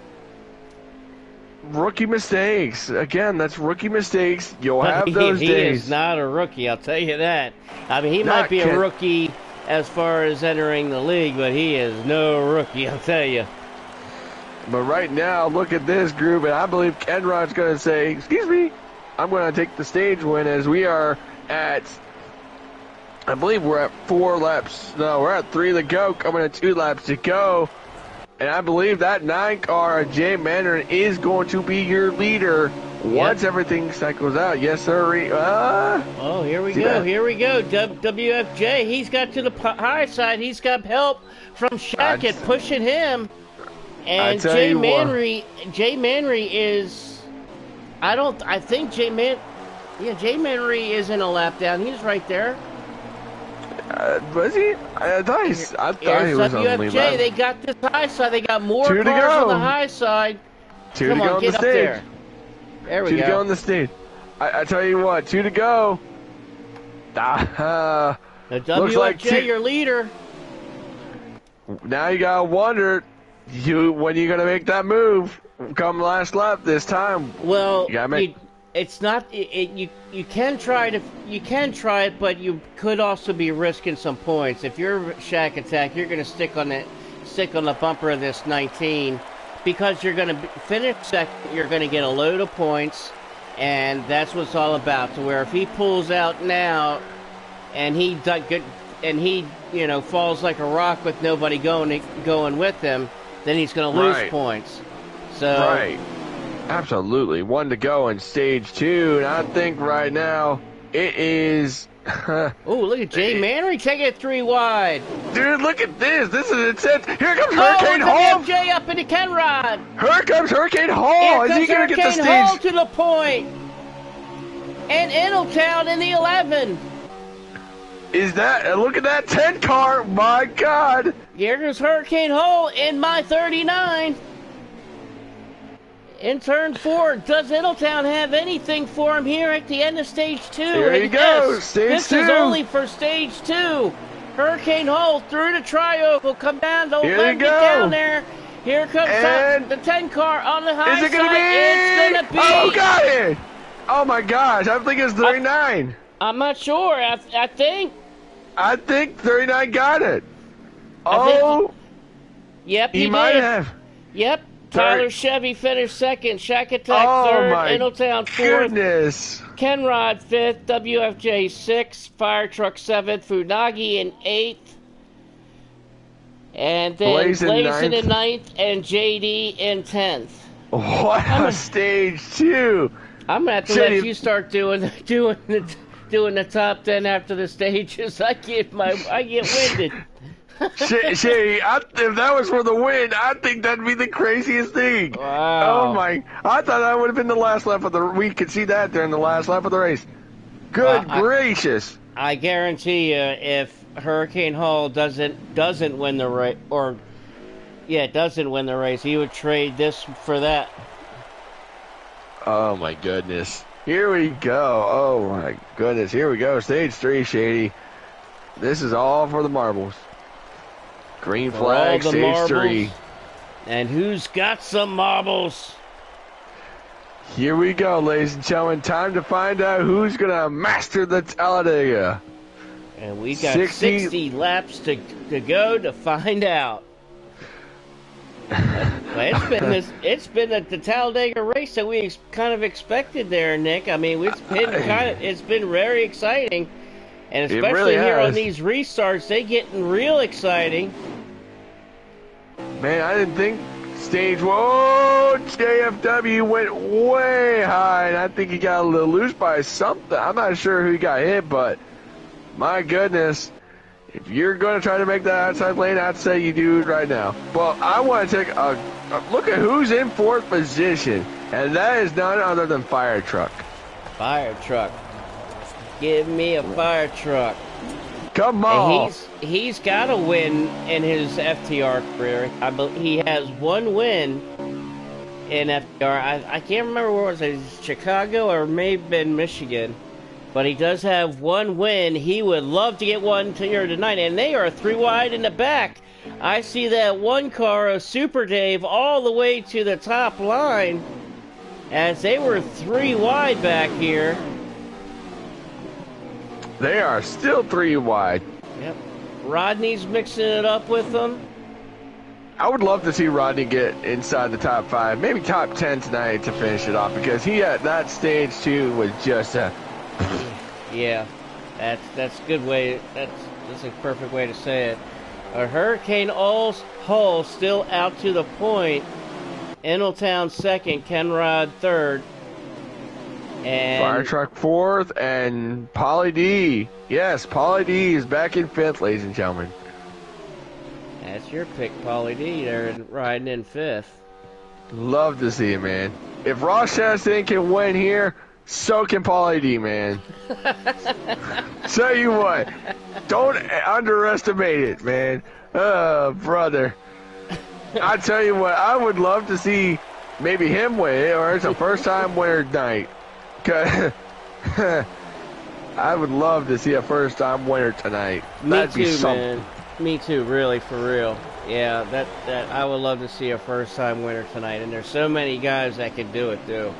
Rookie mistakes. Again, that's rookie mistakes. You'll have those he days. He is not a rookie, I'll tell you that. I mean, he might be a rookie as far as entering the league, but he is no rookie, I'll tell you. But right now, look at this group, and I believe Kenrod's going to say, excuse me, I'm going to take the stage win, as we are at, I believe we're at 4 laps. No, we're at 3 to go, coming at 2 laps to go. And I believe that 9 car, Jay Mandarin, is going to be your leader once everything cycles out. Yes, sir. Here we go. Here we go. WFJ, he's got to the high side. He's got help from Shackett pushing him. And Jay Manry is... I think Jay Manry isn't a lap down. He's right there. Was he? I thought he was on the lead lap. They got this high side. They got more cars on the high side. 2 to go on the stage. There we go. 2 to go on the stage. I tell you what, 2 to go. The WFJ, your leader. Now you gotta wonder, when you gonna make that move? Come last lap this time. Well, You gotta make. it's not. You can try it, but you could also be risking some points. If you're Shack Attack, you're gonna stick on the bumper of this 19 because you're gonna finish second. You're gonna get a load of points, and that's what it's all about. To where if he pulls out now, and he falls like a rock with nobody going with him, then he's gonna lose points. So. Right. Absolutely. One to go in stage 2, and I think right now it is. Oh, look at Jay Mannery taking it 3 wide. Dude, look at this. This is intense. Here comes Hurricane Hall. Jay up into Kenrod. Here comes Hurricane Hall. Is he going to get the stage? Hall to the point. And Ingletown in the 11. Is that? Look at that 10 car. My God. Here goes Hurricane Hall in my 39. In turn 4, does Ingletown have anything for him here at the end of stage 2? There you go, stage 2. This is only for stage 2. Hurricane Hall through the tri-oval, come down, don't let him get down there. Here comes the 10 car on the high side. Is it going to be? It's going to be. Oh, got it. Oh, my gosh. I think it's 39. I'm not sure. I think. I think 39 got it. Yep, he might have. Yep. Tyler Chevy finished second, Shack Attack third, Ingletown fourth, goodness. Kenrod fifth, WFJ sixth, Fire Truck seventh, Funagi in eighth, and then Blazin in ninth, and JD in 10th. What a stage 2. I'm gonna have to let you start doing the top 10 after the stages. I get winded. Shay, if that was for the win, I think that'd be the craziest thing. Wow. Oh my! I thought that would have been the last lap of the. We could see that during the last lap of the race. Good gracious! I guarantee you, if Hurricane Hall doesn't win the race, doesn't win the race, he would trade this for that. Oh my goodness! Here we go. Oh my goodness! Here we go. Stage 3, Shady. This is all for the marbles. Green flag, stage 3. And who's got some marbles? Here we go, ladies and gentlemen. Time to find out who's going to master the Talladega. And we got 60 laps to go to find out. It's been the Talladega race that we kind of expected there, Nick. I mean, it's been very exciting. And especially really here on these restarts, they getting real exciting. Man, I didn't think stage 1, JFW went way high, and I think he got a little loose by something. I'm not sure who got hit, but my goodness, if you're going to try to make that outside lane, I'd say you do it right now. But I want to take a look at who's in 4th position, and that is none other than Fire Truck. Fire Truck. Give me a fire truck. Come on. And he's got a win in his FTR career. He has one win in FTR. I can't remember where it was. Chicago or maybe in Michigan. But he does have one win. He would love to get one here tonight. And they are 3 wide in the back. I see that one car of Super Dave all the way to the top line. As they were 3 wide back here. They are still 3 wide. Yep. Rodney's mixing it up with them. I would love to see Rodney get inside the top 5, maybe top 10 tonight to finish it off, because he at that stage 2 was just a. Yeah, that's a good way. That's a perfect way to say it. A Hurricane Hull still out to the point. Ingletown second, Kenrod third. And Fire Truck 4th, and Pauly D. Yes, Pauly D is back in 5th, ladies and gentlemen. That's your pick, Pauly D. They're riding in 5th. Love to see it, man. If Ross Chastain can win here, so can Pauly D, man. Tell you what, don't underestimate it, man. Brother. I tell you what, I would love to see maybe him win it, or it's a first-time winner night. I would love to see a first-time winner tonight. Me too, man. Me too, really, for real. Yeah, that I would love to see a first-time winner tonight, and there's so many guys that can do it too.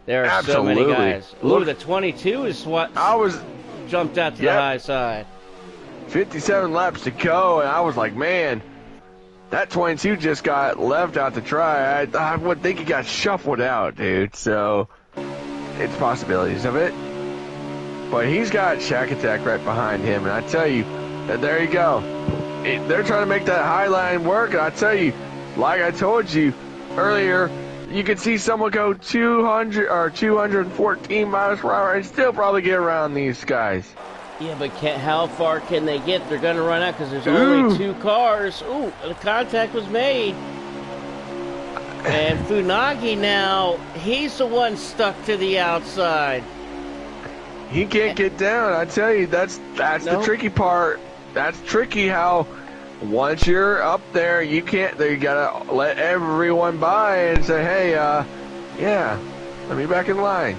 There are so many Absolutely. guys. Ooh, Look, the 22 is what I was, jumped out to the yep, high side. 57 laps to go, and I was like, man, that 22 just got left out to try. I would think he got shuffled out, dude. So it's possibilities of it. But he's got Shack Attack right behind him, and I tell you, there you go. They're trying to make that high line work, and I tell you, like I told you earlier, you could see someone go 200 or 214 miles per hour and still probably get around these guys. Yeah, but how far can they get? They're going to run out because there's Ooh. only 2 cars. Ooh, the contact was made. And Funagi now, he's the one stuck to the outside. He can't get down. I tell you, that's the tricky part. That's tricky how once you're up there, you can't. You gotta let everyone by and say, "Hey, yeah, let me back in line."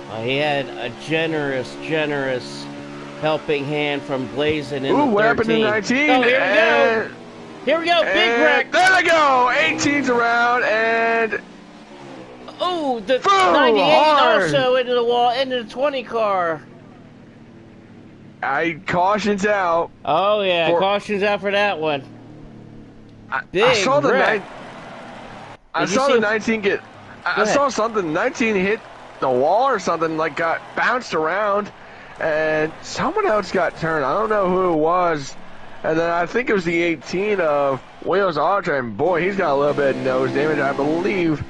Well, he had a generous helping hand from Blazin' in Ooh, the 13. what happened to 19? Oh, here we go. Here we go. Big wreck. There they go. 18's around and. Oh, the boom, 98 hard. also into the wall, into the 20 car. Caution's out. Oh, yeah, caution's out for that one. I saw the wreck. I saw the 19 get. I saw something. 19 hit the wall or something, like got bounced around, and someone else got turned. I don't know who it was. And then I think it was the 18 of Wheels Audrey, and boy, he's got a little bit of nose damage, I believe.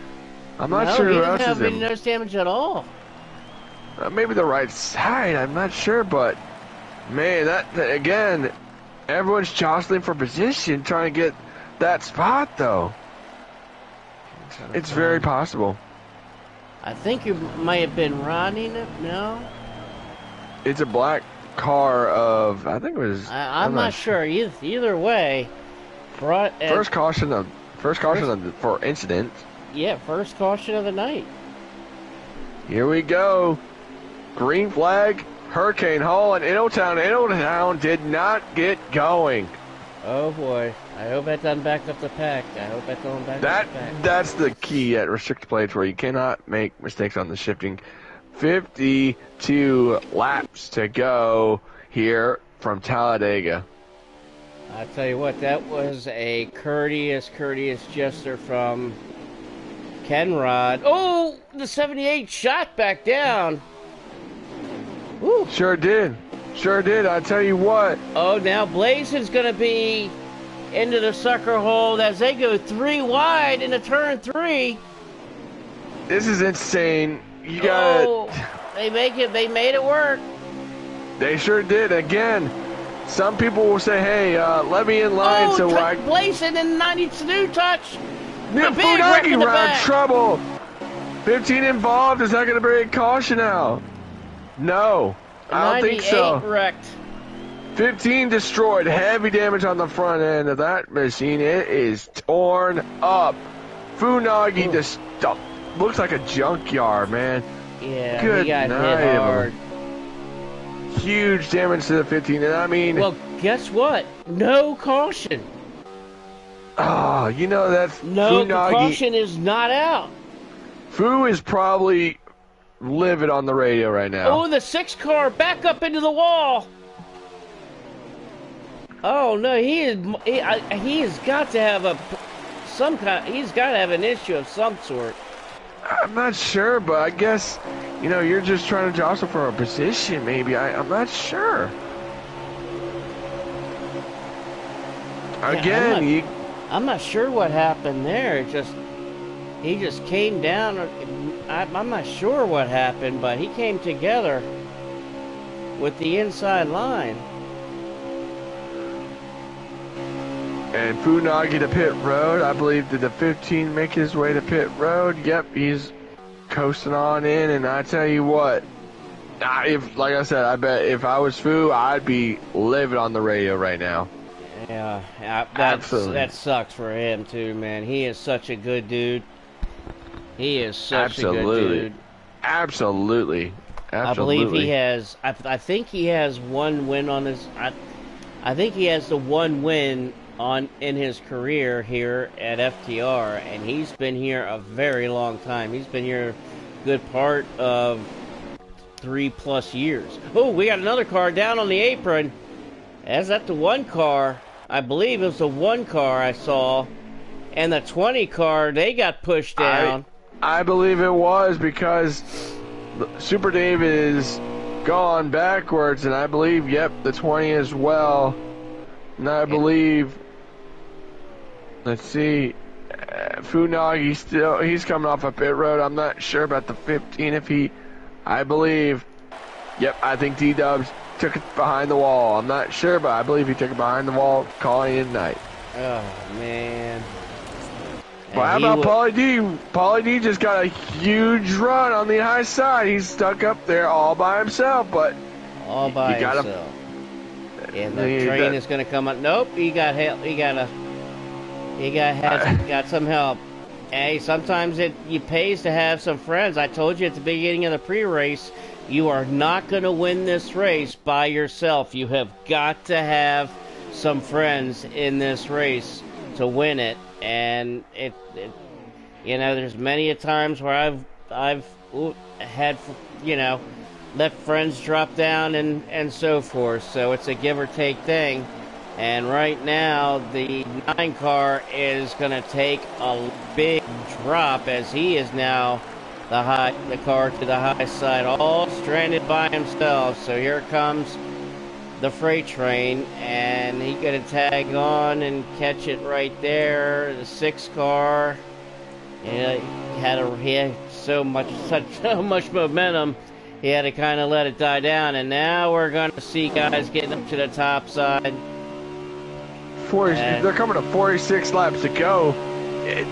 I'm not sure who else is he didn't have any nose damage at all. Maybe the right side, I'm not sure, but man, that again, everyone's jostling for position, trying to get that spot, though. It's very possible. I think you might have been riding it. No, it's a black car of, I think it was. I'm not sure. Either way, first caution for incident. Yeah, first caution of the night. Here we go. Green flag, Hurricane Hall, and Innotown. Innotown did not get going. Oh boy. I hope that doesn't back up the pack. I hope that doesn't back up the pack. That's the key at restricted plates, where you cannot make mistakes on the shifting. 52 laps to go here from Talladega. I tell you what, that was a courteous gesture from Kenrod. Oh, the 78 shot back down. Woo. Sure did. I tell you what. Oh, now Blazin's going to be into the sucker hole as they go 3 wide into turn 3. This is insane. You got they made it work. They sure did. Again, some people will say, hey, let me in line so I... Blazin' in 92 touch. Funagi around trouble. 15 involved. Is that going to bring a caution out? No, I don't think so. 98 wrecked. 15 destroyed. Heavy damage on the front end of that machine. It is torn up. Funagi just looks like a junkyard, man. Yeah, good he got night, hit hard. Huge damage to the 15, and I mean... Well, guess what? No caution. Oh, you know, that's... No, Funagi, the caution is not out. Fu is probably livid on the radio right now. Oh, the 6 car back up into the wall. Oh no, he has got to have he's got to have an issue of some sort. I'm not sure, but I guess, you know, you're just trying to jostle for a position, maybe. I'm not sure. Again, I'm not sure what happened there. He just came down. I'm not sure what happened, but he came together with the inside line. And Funagi to pit road. I believe, did the 15 make his way to pit road? Yep, he's coasting on in. And I tell you what, like I said, I bet if I was Fu, I'd be livid on the radio right now. Yeah, absolutely. That sucks for him too, man. He is such a good dude. He is such a good dude. Absolutely. I believe he has. I think he has one win on his. I think he has the one win in his career here at FTR, and he's been here a very long time. He's been here a good part of 3+ years. Oh, we got another car down on the apron. Is that the 1 car? I believe it was the 1 car I saw. And the 20 car, they got pushed down. I believe it was because Super Dave is gone backwards, and I believe, yep, the 20 as well. And I believe, let's see, Funagi he's coming off a pit road. I'm not sure about the 15 I believe, yep, I think T-Dubs took it behind the wall. I'm not sure, but I believe he took it behind the wall, calling it a night. Oh, man. Well, how about Paulie D? Paulie D just got a huge run on the high side. He's stuck up there all by himself, but all by himself. And the train is going to come up. Nope, he got help. He got some help. Hey, sometimes it pays to have some friends. I told you at the beginning of the pre-race, you are not going to win this race by yourself. You have got to have some friends in this race to win it. And it there's many a times where I've had, let friends drop down and so forth. So it's a give or take thing. And right now the 9 car is going to take a big drop as he is now the car to the high side, all stranded by himself. So here comes the freight train, and he gonna tag on and catch it right there. The 6 car, he had so much momentum, he had to kind of let it die down. And now we're gonna see guys getting up to the top side. They're coming to 46 laps to go.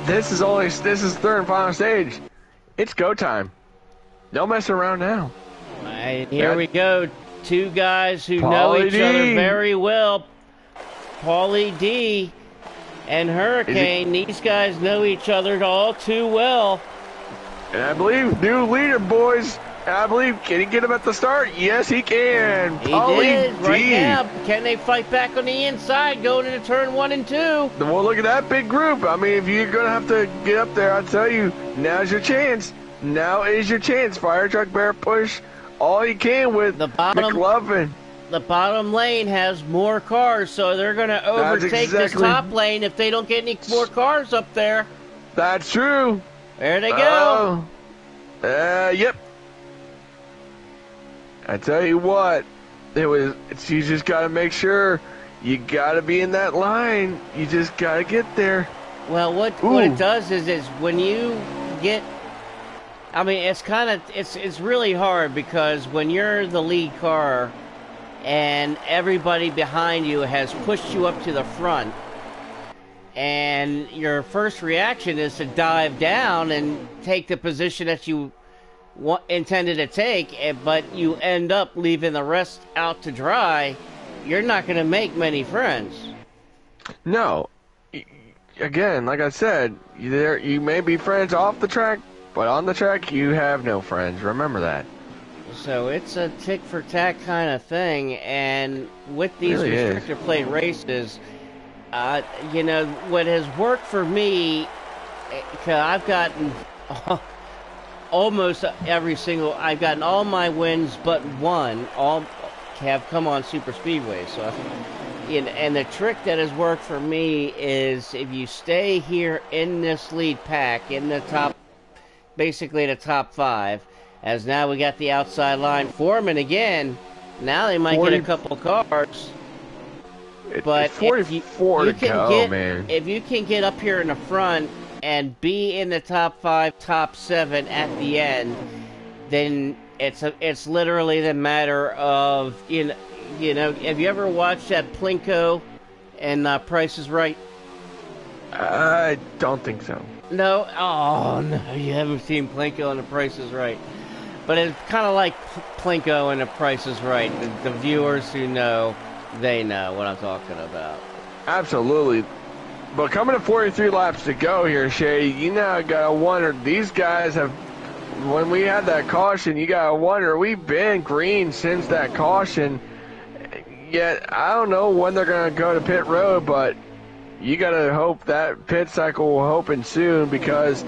This is third and final stage. It's go time. No messing around now. Here we go. 2 guys who know each other very well. Paulie D and Hurricane. These guys know each other all too well. And I believe new leader, boys. I believe, can he get him at the start? Yes, he can. He did right now. Can they fight back on the inside going into turn 1 and 2? Well, look at that big group. I mean, if you're going to have to get up there, I tell you, now's your chance. Now is your chance. Fire truck, bear push. All he can with McLovin. The bottom lane has more cars, so they're going to overtake this top lane if they don't get any more cars up there. That's true. There they go. Yep. I tell you what, you just got to make sure you got to be in that line. You just got to get there. Well, what it does is when you get, I mean, it's really hard because when you're the lead car and everybody behind you has pushed you up to the front, and your first reaction is to dive down and take the position that you intended to take, but you end up leaving the rest out to dry, you're not going to make many friends. No. Again, like I said, you may be friends off the track, but on the track, you have no friends. Remember that. So it's a tick-for-tack kind of thing, and with these restrictor plate races, what has worked for me, because I've gotten almost I've gotten all my wins but one, all have come on super speedways. So, and the trick that has worked for me is if you stay here in this lead pack, in the top, basically the top 5, as now we got the outside line forming again. Now they might get a couple cars. But 44 to go, man. If you can get up here in the front and be in the top 5, top 7 at the end, then it's literally the matter of have you ever watched that Plinko and Price is Right? I don't think so. No? Oh, no, you haven't seen Plinko and The Price is Right. But it's kind of like Plinko and The Price is Right. The viewers who know, they know what I'm talking about. Absolutely. But coming to 43 laps to go here, Shay, you now got to wonder, these guys have, when we had that caution, you got to wonder, we've been green since that caution. Yet, I don't know when they're going to go to pit road, but you got to hope that pit cycle will open soon, because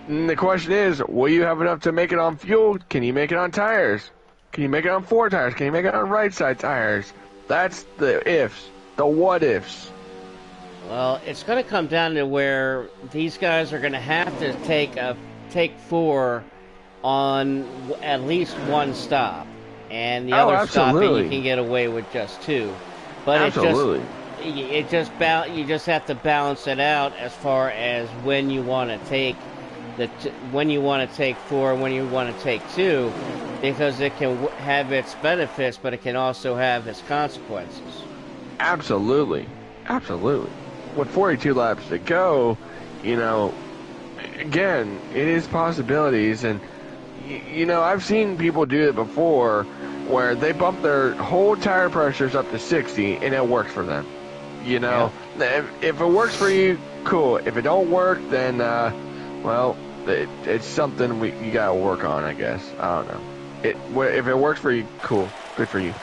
the question is, will you have enough to make it on fuel? Can you make it on tires? Can you make it on 4 tires? Can you make it on right side tires? That's the ifs, the what ifs. Well, it's going to come down to where these guys are going to have to take 4 on at least one stop, and the Oh, other stopping you absolutely. can get away with just 2. But Absolutely. you just have to balance it out as far as when you want to take when you want to take 4 and when you want to take 2, because it can have its benefits, but it can also have its consequences. Absolutely. Absolutely. With 42 laps to go, you know, again, it is possibilities. And, you know, I've seen people do it before where they bump their whole tire pressures up to 60 and it works for them. You know, if it works for you, cool. If it don't work, then, well, it's something you got to work on, I guess. I don't know. If it works for you, cool. Good for you.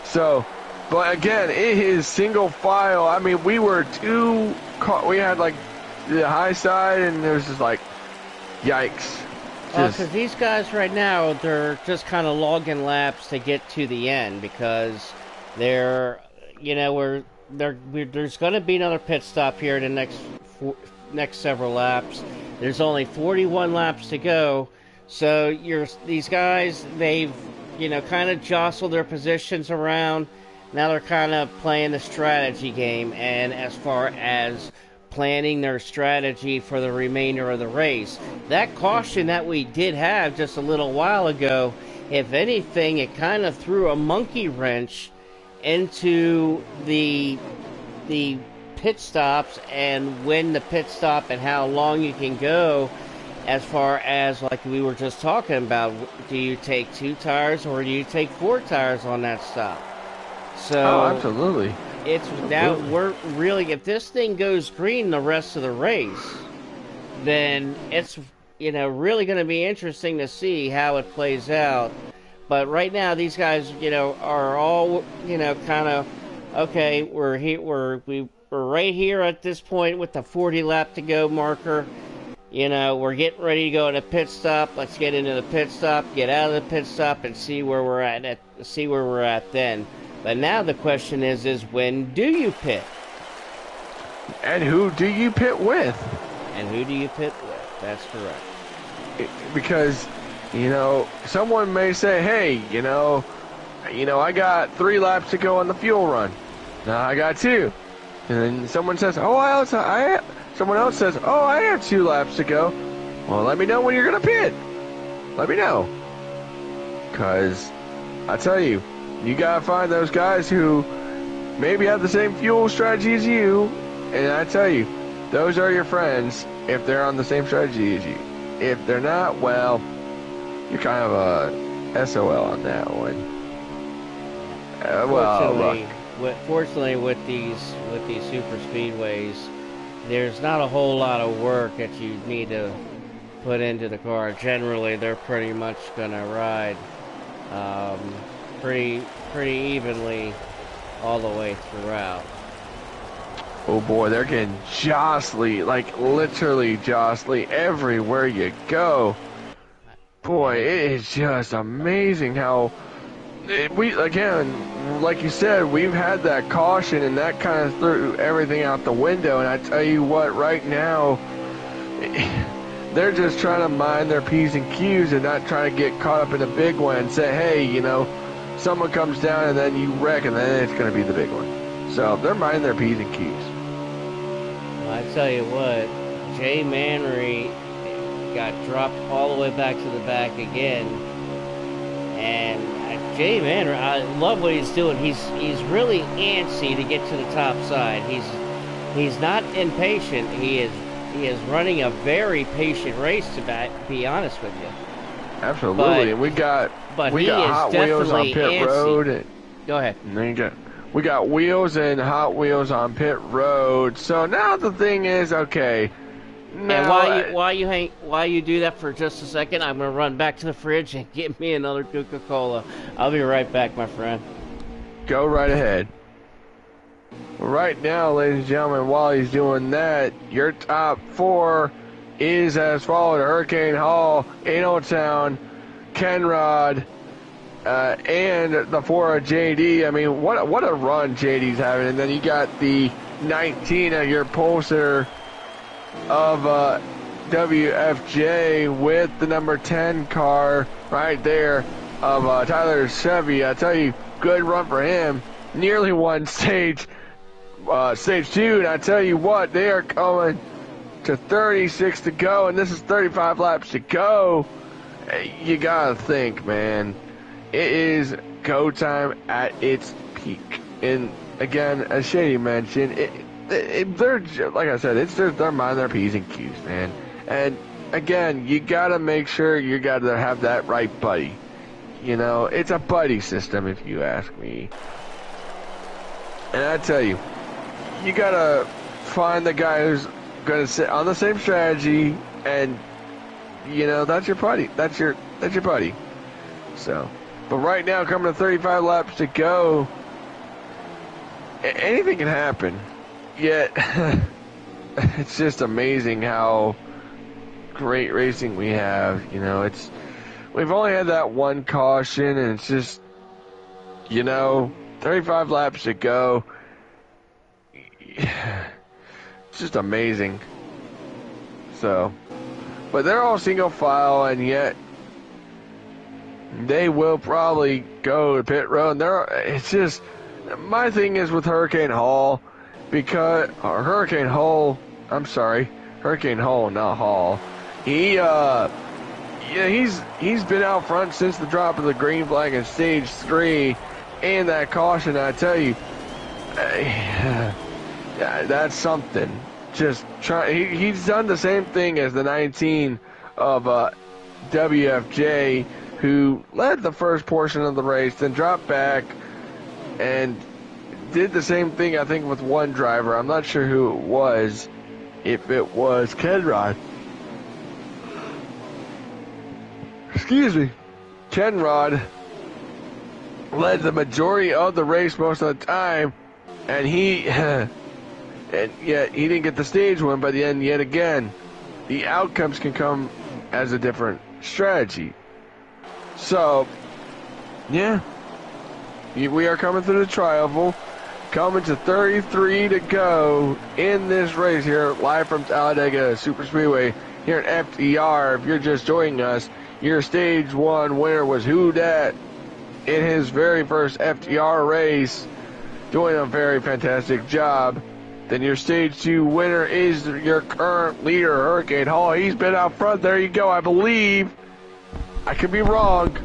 So, but again, it is single file. I mean, we had like the high side, and it was just like, yikes. Because these guys right now, they're just kind of logging laps to get to the end, because they're, you know, there's going to be another pit stop here in the next several laps. There's only 41 laps to go, so these guys, they've, you know, kind of jostled their positions around. Now they're kind of playing the strategy game, and as far as planning their strategy for the remainder of the race. That caution that we did have just a little while ago, if anything, it kind of threw a monkey wrench into the pit stops and when the pit stop and how long you can go, as far as like we were just talking about. Do you take 2 tires or do you take 4 tires on that stop? So absolutely. It's now we're really, if this thing goes green the rest of the race, then it's, you know, really going to be interesting to see how it plays out. But right now, these guys, you know, are all, you know, kind of okay. We're here. We're right here at this point with the 40 lap to go marker. You know, we're getting ready to go to pit stop. Let's get into the pit stop, get out of the pit stop, and see where we're at. See where we're at then. But now the question is when do you pit? And who do you pit with? And who do you pit with? That's correct. Because, you know, someone may say, hey, you know, I got 3 laps to go on the fuel run. Now I got 2. And then someone says, someone else says, I have 2 laps to go. Well, let me know when you're going to pit. Let me know. Because I tell you, you got to find those guys who maybe have the same fuel strategy as you. And I tell you, those are your friends if they're on the same strategy as you. If they're not, well, you're kind of a SOL on that one. Fortunately, with these super speedways, there's not a whole lot of work that you need to put into the car. Generally, they're pretty much gonna ride pretty evenly all the way throughout. Oh boy, they're getting jostly, like literally jostly everywhere you go. Boy, it is just amazing how again, like you said, we've had that caution and that kind of threw everything out the window. And I tell you what, right now, they're just trying to mind their P's and Q's and not trying to get caught up in a big one and say, hey, you know, someone comes down and then you wreck and then it's going to be the big one. So they're minding their P's and Q's. Well, I tell you what, Jay Mannery got dropped all the way back to the back again. And Jay Mannery, I love what he's doing. He's really antsy to get to the top side. He's not impatient. He is running a very patient race, to be honest with you. Absolutely. And we got Hot Wheels on pit antsy. road. Go ahead. And we got wheels and Hot Wheels on pit road. So now the thing is, okay. Now, and while you do that for just a second, I'm gonna run back to the fridge and get me another Coca-Cola. I'll be right back, my friend. Go right ahead. Right now, ladies and gentlemen, while he's doing that, your top 4 is as follows: Hurricane Hall, Old Town, Kenrod, and the 4 of JD. I mean, what a run JD's having. And then you got the 19 of your Pulsar of WFJ with the number 10 car right there of Tyler Chevy. I tell you, good run for him. Nearly won stage 2, and I tell you what, they are coming to 36 to go, and this is 35 laps to go. You gotta think, man, it is go time at its peak. And again, as Shady mentioned, they're, like I said, they're minding their P's and Q's, man. And again, you gotta make sure you gotta have that right buddy. You know, it's a buddy system, if you ask me. And I tell you, you gotta find the guy who's gonna sit on the same strategy, and you know that's your buddy. That's your buddy. So, but right now, coming to 35 laps to go, anything can happen. Yet, it's just amazing how great racing we have. You know, we've only had that one caution, and it's just, you know, 35 laps to go. It's just amazing. So, but they're all single file, and yet they will probably go to pit road. It's just, my thing is with Hurricane Hall, because Hurricane Hall, not Hall. He's been out front since the drop of the green flag in stage 3, and that caution. I tell you, that's something. Just he's done the same thing as the 19 of WFJ, who led the first portion of the race, then dropped back and did the same thing, I think, with one driver. I'm not sure who it was. If it was Kenrod. Excuse me. Kenrod led the majority of the race most of the time, and and yet he didn't get the stage win. By the end, yet again, the outcomes can come as a different strategy. So, yeah, we are coming through the tri-oval, coming to 33 to go in this race here, live from Talladega Super Speedway here at FTR. If you're just joining us, your stage 1 winner was Who Dat in his very first FTR race, doing a very fantastic job. Then your stage 2 winner is your current leader, Hurricane Hall. He's been out front. There you go, I believe. I could be wrong,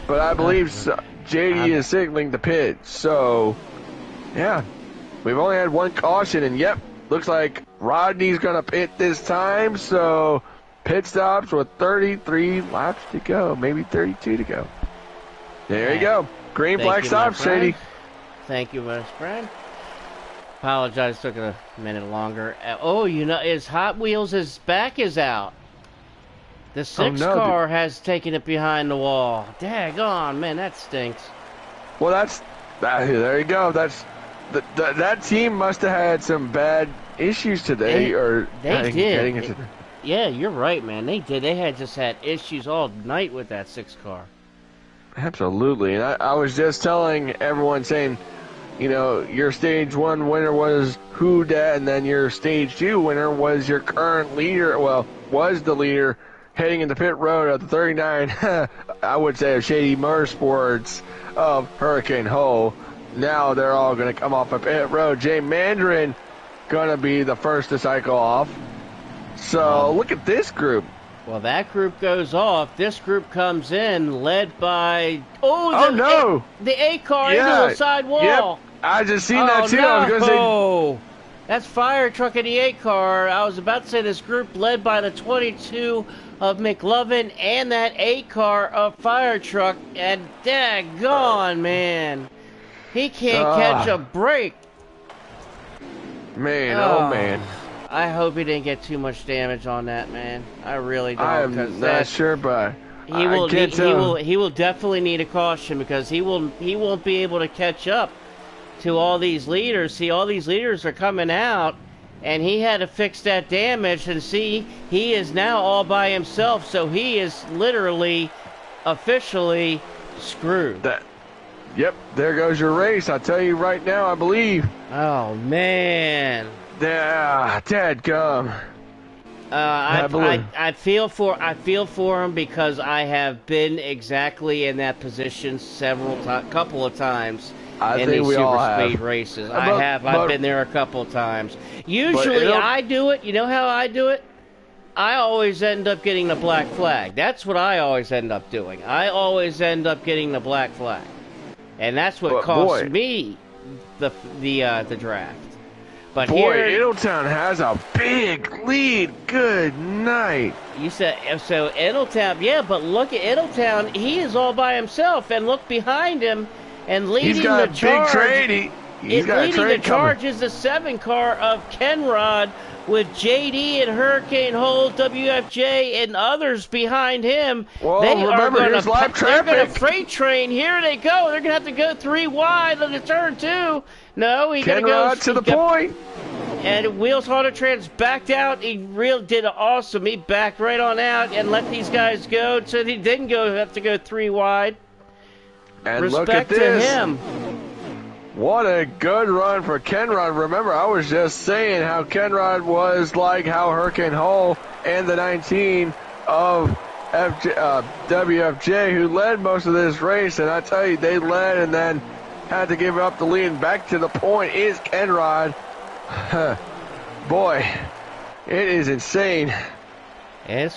but I believe JD is signaling the pit. So, yeah, we've only had one caution, and yep, looks like Rodney's going to pit this time. So, pit stops with 33 laps to go, maybe 32 to go. There you go. Green flag stop, Shady. Thank you, my friend. Apologize, took a minute longer. Oh, you know, his Hot Wheels' back is out. The 6 car has taken it behind the wall. Daggone, man, that stinks. Well, there you go. That team must have had some bad issues today, they did. Yeah, you're right, man. They did. They just had issues all night with that 6 car. Absolutely, and I was just telling everyone, saying, you know, your stage 1 winner was Who Dat, and then your stage 2 winner was your current leader. Well, was the leader heading into pit road at the 39. I would say of Shady Motorsports of Hurricane Hole. Now they're all going to come off of pit road. Jay Mandarin going to be the first to cycle off. So look at this group. Well, that group goes off. This group comes in, led by the 8 car into the side wall. Yep. I just seen that too. I was going to say, that's Fire Truck in the 8 car. I was about to say this group led by the 22 of McLovin and that 8 car of Fire Truck. And daggone, man, he can't catch a break. Man, oh man. I hope he didn't get too much damage on that, man. I really don't. I'm not sure, but he will definitely need a caution, because he won't be able to catch up to all these leaders. See, all these leaders are coming out, and he had to fix that damage. And see, he is now all by himself, so he is literally, officially screwed. Yep, there goes your race. I tell you right now, I believe. Oh man. Dadgum. I feel for him because I have been exactly in that position couple of times in these super speed races. I've been there a couple of times. Usually I do it. You know how I do it? I always end up getting the black flag. That's what I always end up doing. I always end up getting the black flag, and that's what costs me the draft. But boy, Middletown has a big lead. Good night. You said so, Middletown. Yeah, but look at Middletown. He is all by himself, and look behind him and leading the charge. Leading the charge is the 7 car of Kenrod with JD and Hurricane Hole, WFJ, and others behind him. Well, here's live traffic. They're going to freight train. Here they go. They're going to have to go 3 wide on the turn 2. No, he got to go to the point. And Wheels Auto Trans backed out. He really did awesome. He backed right on out and let these guys go, so he didn't have to go 3 wide. And Respect look at this. to him. What a good run for Kenrod. Remember, I was just saying how Kenrod was like how Hurricane Hole and the 19 of WFJ, who led most of this race. And I tell you, they led and then had to give up the lead. And back to the point is Kenrod. Boy, it is insane. And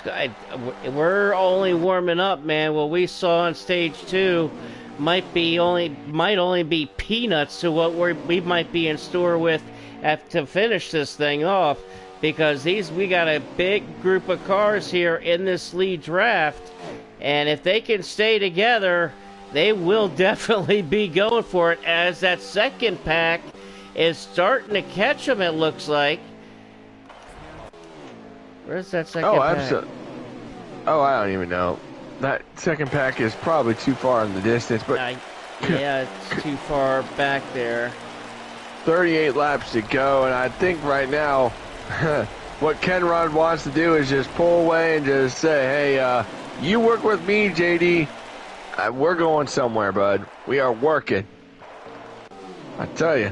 we're only warming up, man. What we saw on stage 2 might only be peanuts to what we might be in store with to finish this thing off, because we got a big group of cars here in this lead draft, and if they can stay together, they will definitely be going for it, as that second pack is starting to catch them, it looks like. Where's that second pack? Absolutely. Oh, I don't even know. That second pack is probably too far in the distance, but yeah, it's too far back there. 38 laps to go, and I think right now what Kenrod wants to do is just pull away and just say, hey, you work with me, JD. We're going somewhere, bud. We are working. I tell you.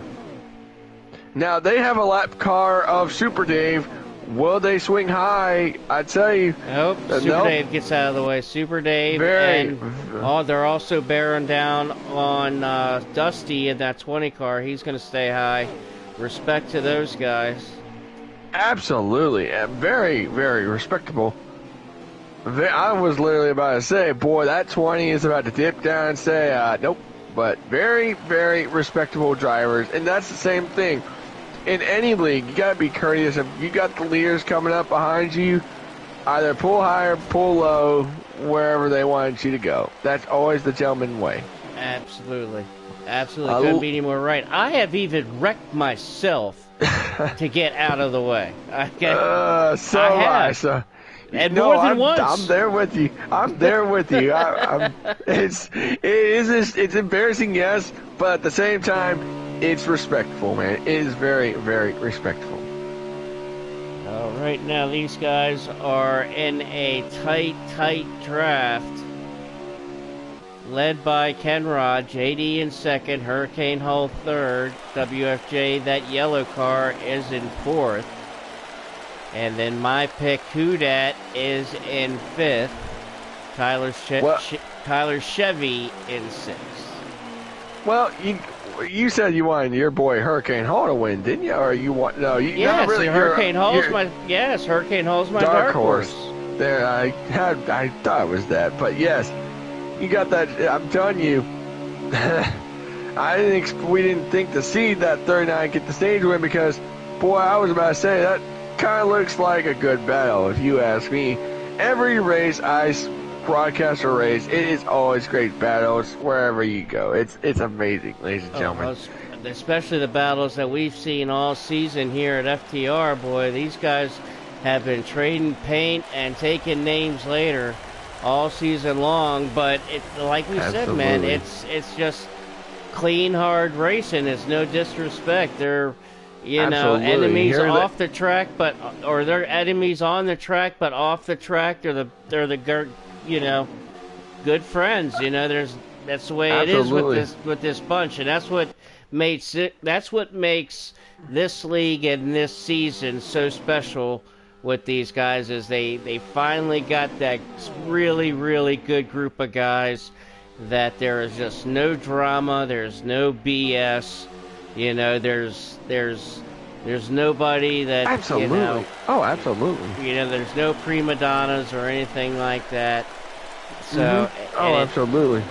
Now, they have a lap car of Super Dave. Will they swing high? I tell you. Nope. Super Dave gets out of the way. Super Dave. They're also bearing down on Dusty in that 20 car. He's going to stay high. Respect to those guys. Absolutely. Very, very respectable. I was literally about to say, boy, that 20 is about to dip down and say, nope. But very, very respectable drivers. And that's the same thing. In any league, you got to be courteous. If you got the leaders coming up behind you, either pull high or pull low, wherever they want you to go. That's always the gentleman way. Absolutely. Couldn't be any more right. I have even wrecked myself to get out of the way. I have. And more than once. I'm there with you. It's embarrassing, yes, but at the same time, it's respectful, man. It is very, very respectful. Right now, these guys are in a tight draft. Led by Kenrod, JD in second, Hurricane Hull third, WFJ, that yellow car, is in fourth. And then my pick, Houdat, is in fifth. Tyler Chevy in sixth. Well, you said you wanted your boy Hurricane Hall to win, didn't you? Or you want Yes, really, Hurricane Hall's my dark horse. There, I thought it was that, but yes, you got that. I'm telling you, we didn't think to see that 39 get the stage win, because, boy, I was about to say that kind of looks like a good battle, if you ask me. Every race I broadcast a race, it is always great battles wherever you go. It's amazing, ladies and gentlemen. Especially the battles that we've seen all season here at FTR. Boy, these guys have been trading paint and taking names later all season long. But like we said, man, it's just clean, hard racing. It's no disrespect. They're, Absolutely. enemies Here off the track, or they're enemies on the track, but off the track, they're good friends. That's the way it is absolutely. with this bunch, and that's what makes this league and this season so special with these guys is they finally got that really, really good group of guys that there is just no drama, there's no BS, there's nobody that Absolutely. Oh, absolutely. there's no prima donnas or anything like that. So Oh, absolutely.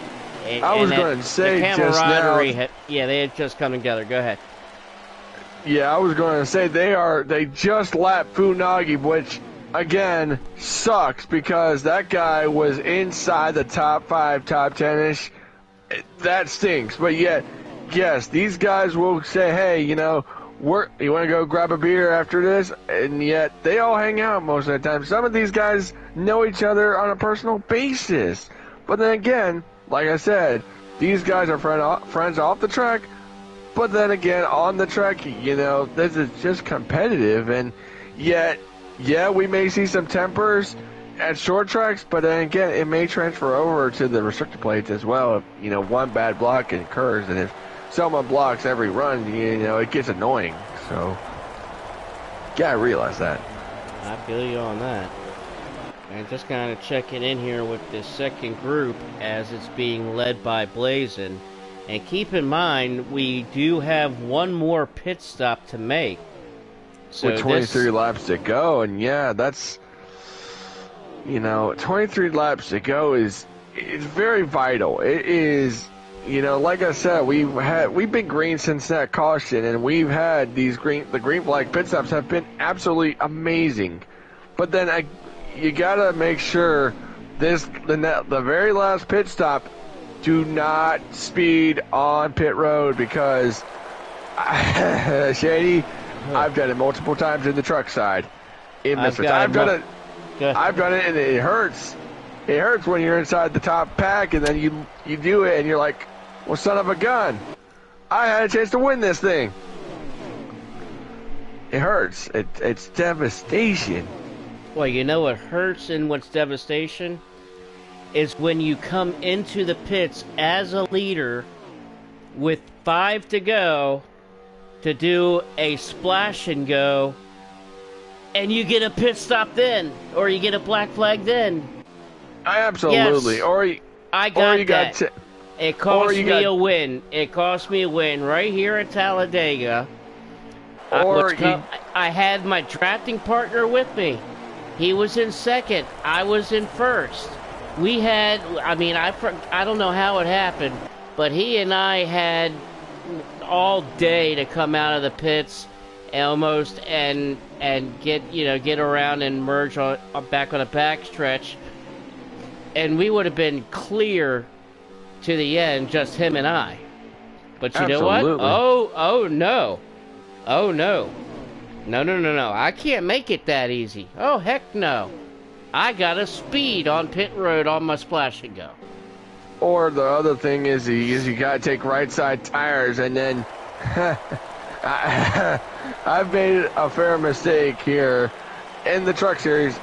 I was going to say the just now. camaraderie they had just come together. Go ahead. Yeah, I was going to say they just lapped Funagi, which again sucks because that guy was inside the top 5, top 10ish. That stinks. But yet, yes, these guys will say, hey, you want to go grab a beer after this? And yet they all hang out most of the time. Some of these guys know each other on a personal basis. But then again, like I said, these guys are friends off the track. But then again, on the track, this is just competitive. And yet, yeah, we may see some tempers at short tracks, but then again, it may transfer over to the restrictor plates as well. If, one bad block occurs, and if someone blocks every run, it gets annoying. So, gotta realize that. I feel you on that. And just kind of checking in here with this second group as it's being led by Blazin'. And keep in mind, we do have one more pit stop to make. So with 23 laps to go, and yeah, that's 23 laps to go is very vital. It is, like I said, we've been green since that caution, and we've had the green flag pit stops have been absolutely amazing. But then you gotta make sure the very last pit stop. Do not speed on pit road because, Shady, I've done it multiple times in the truck side. I've done it, and it hurts. It hurts when you're inside the top pack, and then you do it, and you're like, well, son of a gun. I had a chance to win this thing. It hurts. It's devastation. Well, you know what hurts and what's devastation? Is when you come into the pits as a leader with 5 to go to do a splash and go, and you get a pit stop then, or you get a black flag then. Absolutely. Yes, I got that. It cost me a win. It cost me a win right here at Talladega. I had my drafting partner with me. He was in second. I was in first. We had, I don't know how it happened, but he and I had all day to come out of the pits almost and get around and merge back on a backstretch, and we would have been clear to the end, just him and I. But you know what? Oh no. No. I can't make it that easy. Oh, heck no. I got to speed on pit road on my splash and go. Or the other thing is you got to take right side tires, and then I've made a fair mistake here in the truck series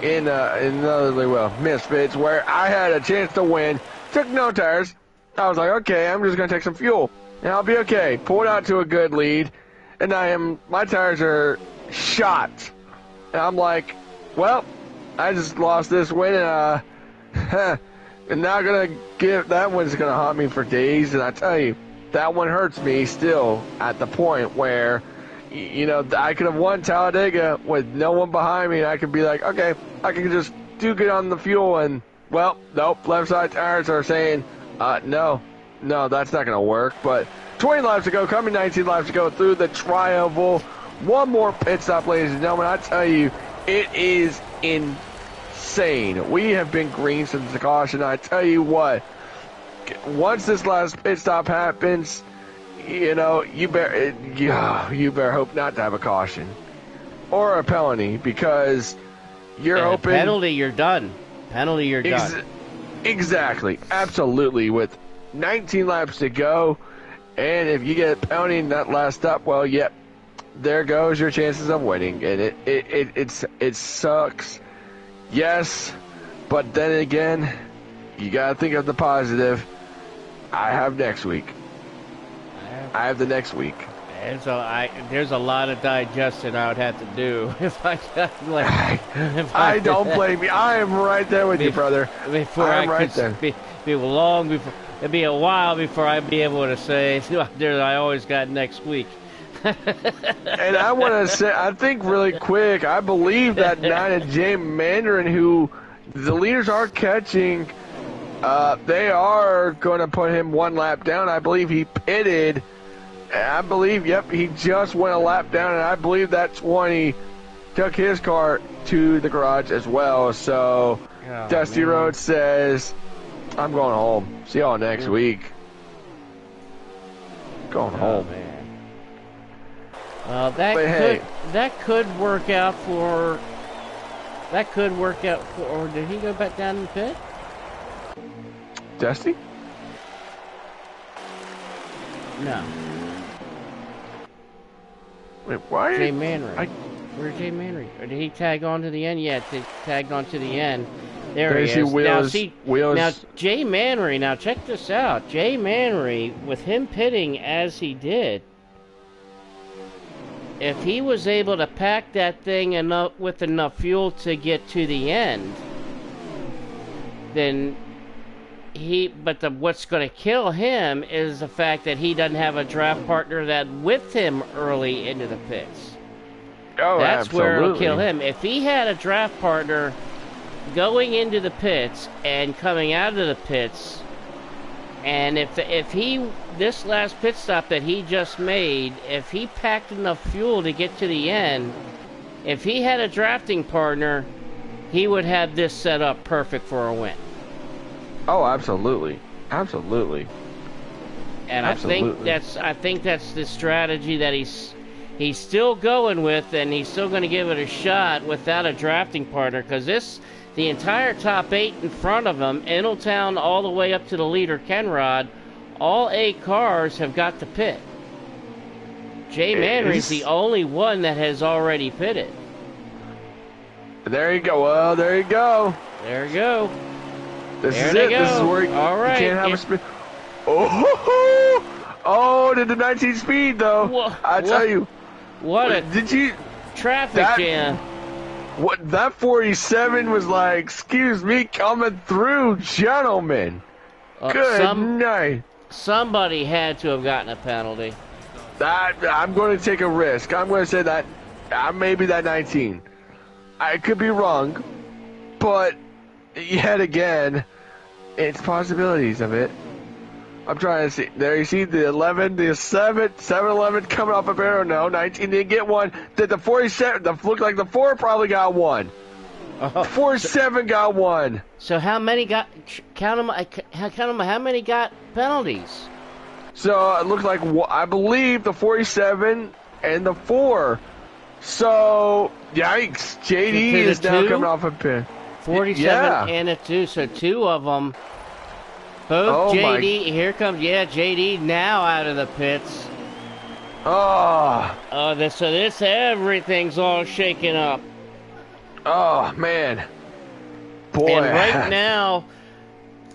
in another Misfits, where I had a chance to win, took no tires. I was like, okay, I'm just going to take some fuel and I'll be okay. Pulled out to a good lead, and my tires are shot. And I'm like, well, I just lost this win, and and now that one's gonna haunt me for days. And I tell you, that one hurts me still at the point where, I could have won Talladega with no one behind me, and I could be like, okay, I can just do good on the fuel, and well, nope, left side tires are saying, no, that's not gonna work. But 20 laps to go, coming 19 laps to go through the Tri-Oval. One more pit stop, ladies and gentlemen. I tell you, it is insane. We have been green since the caution. I tell you what, once this last pit stop happens, you better hope not to have a caution or a penalty, because you're hoping penalty, you're done. Penalty, you're done. Exactly, absolutely. With 19 laps to go, And if you get a penalty in that last stop, well, yep, there goes your chances of winning. And it sucks. Yes, but then again, you got to think of the positive. I have next week. I have the next week. There's a lot of digestion I would have to do if I got I don't blame you. I am right there with you, brother. Before I'm right there. Be long before. It'd be a while before I'd be able to say I always got next week. And I want to say, I think really quick, I believe that 9 of Jay Mandarin, who the leaders are catching, they are going to put him one lap down. I believe he pitted. I believe, yep, he just went a lap down, and I believe that's when he took his car to the garage as well. So, Dusty Rhodes says, I'm going home. See y'all next week. Going home. Man. Well, that could work out for. That could work out for. Or did he go back down in the pit? Dusty? No. Wait, why? Jay Manring. Where's Jay Manring? Or did he tag on to the end? Yeah, he tagged on to the end. There he is. Now, Jay Manry, now check this out. Jay Manry, with him pitting as he did, if he was able to pack that thing with enough fuel to get to the end, then what's going to kill him is the fact that he doesn't have a draft partner that with him early into the pits. Oh, that's absolutely. where it'll kill him. If he had a draft partner going into the pits and coming out of the pits, and if he, this last pit stop that he just made, if he packed enough fuel to get to the end, if he had a drafting partner, he would have this set up perfect for a win. Oh, absolutely. Absolutely. And absolutely. I think that's the strategy that he's still going with, and he's still going to give it a shot without a drafting partner, because the entire top 8 in front of him, Eneltown all the way up to the leader, Kenrod, all 8 cars have got to pit. Jay Manry's the only one that has already pitted. There you go. Well, there you go. There you go. This is it. This is where you can't have a speed. Oh, did the 19 speed, though. I tell you. Did you... Traffic jam. What, that 47 was like, excuse me, coming through, gentlemen. Good night. Somebody had to have gotten a penalty. I'm going to take a risk. I'm going to say that maybe that 19. I could be wrong, but yet again, it's possibilities of it. I'm trying to see. There you see the 11, the 7, 11 coming off a barrel. No, 19 didn't get one. Did the 47, looked like the 4 probably got one. 47 got one. So how many got, count them, how many got penalties? So it looks like, I believe the 47 and the 4. So, yikes. JD is now coming off a pin. 47 and a 2, so 2 of them. Both JD, here comes, JD now out of the pits. So this, everything's all shaken up. Oh, man. Boy. And right now,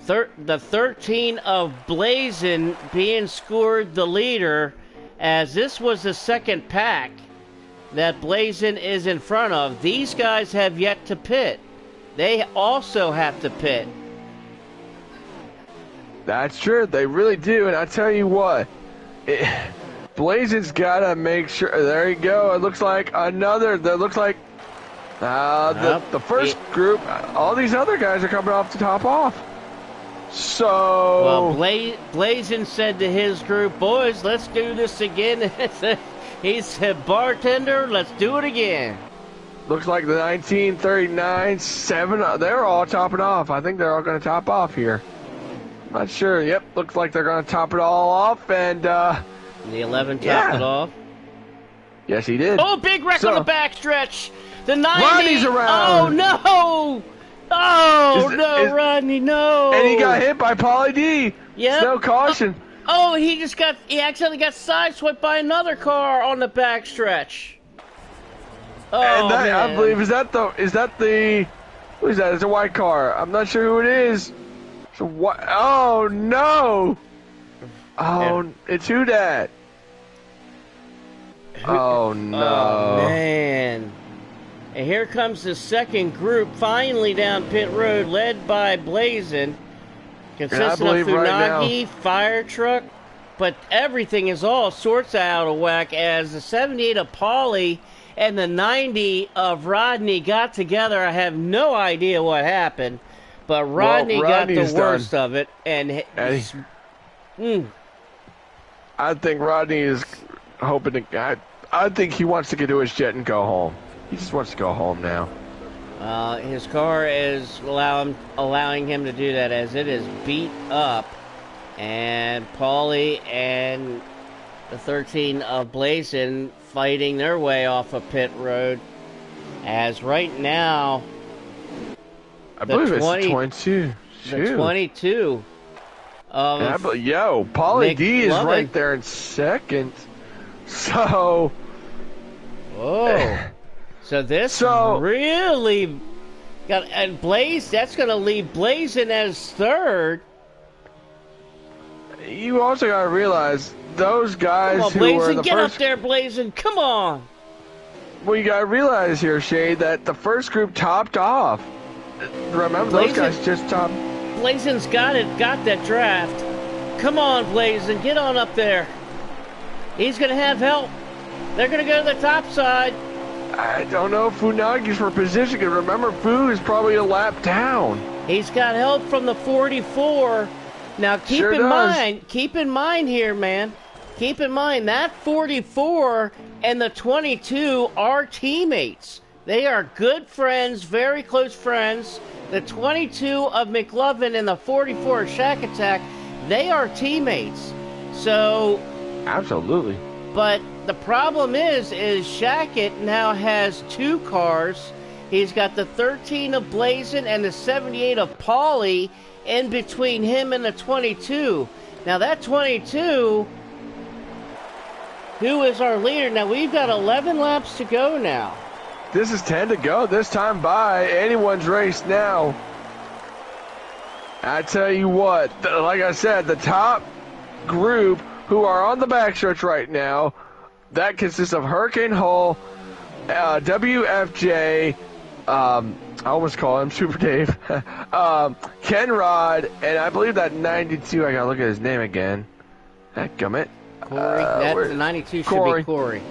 the 13 of Blazin being scored the leader, as this was the second pack that Blazin is in front of. These guys have yet to pit. They also have to pit. That's true. They really do. And I tell you what, Blazin's got to make sure. There you go. It looks like another. That looks like the first group. All these other guys are coming off the top off. So. Well, Blazin said to his group, boys, let's do this again. He said, bartender, let's do it again. Looks like the 19, 39, 7. They're all topping off. I think they're all going to top off here. Not sure. Yep, looks like they're going to top it all off, and the 11 topped it off. Yes, he did. Oh, big wreck on the backstretch. The 90. Rodney's around. Oh no! Oh no, Rodney, no! And he got hit by Pauly D. Yeah. No caution. Oh, he accidentally got sideswiped by another car on the backstretch. And Oh, that, I believe, man. who is that? It's a white car. I'm not sure who it is. So what? Oh, no. Yeah. Oh, it's who that? Oh, Oh, no. man. And here comes the second group, finally down pit road, led by Blazin, And I consisting of believe right now, Funagi, fire truck, but everything is all sorts out of whack as the 78 of Paulie and the 90 of Rodney got together. I have no idea what happened, but Rodney got the Rodney's worst done. of it. And I think Rodney is hoping to. I think he wants to get to his jet and go home. He just wants to go home now. his car is allowing him to do that as it is beat up. And Paulie and the 13 of Blazin fighting their way off of pit road. As right now, I believe it's 22. the 22 of Paulie D is McLovin. right there in second. So, Oh, so this really got, and Blaze. That's going to leave Blazin as third. you also got to realize those guys Come on, who were Blazin, the get first. up there, Blazin. Come on. Well, you got to realize here, Shay, that the first group topped off. Remember, those guys just topped. Blazin's got that draft. Come on, Blazin, get on up there. He's going to have help. They're going to go to the top side. I don't know if Funagi's for position. Because remember, Fu is probably a lap down. He's got help from the 44. Now keep in mind here, man. Keep in mind that 44 and the 22 are teammates. They are good friends, very close friends. The 22 of McLovin and the 44 of Shack Attack, they are teammates. So, Absolutely. but the problem is Shackett now has two cars. He's got the 13 of Blazin and the 78 of Paulie in between him and the 22. Now that 22, who is our leader? Now we've got 11 laps to go now. This is 10 to go. This time by anyone's race now. I tell you what, like I said, the top group who are on the backstretch right now, that consists of Hurricane Hull, WFJ, I almost call him Super Dave, Ken Rod, and I believe that 92, I gotta look at his name again. Heckgummit. Corey, that's the 92 should be Corey.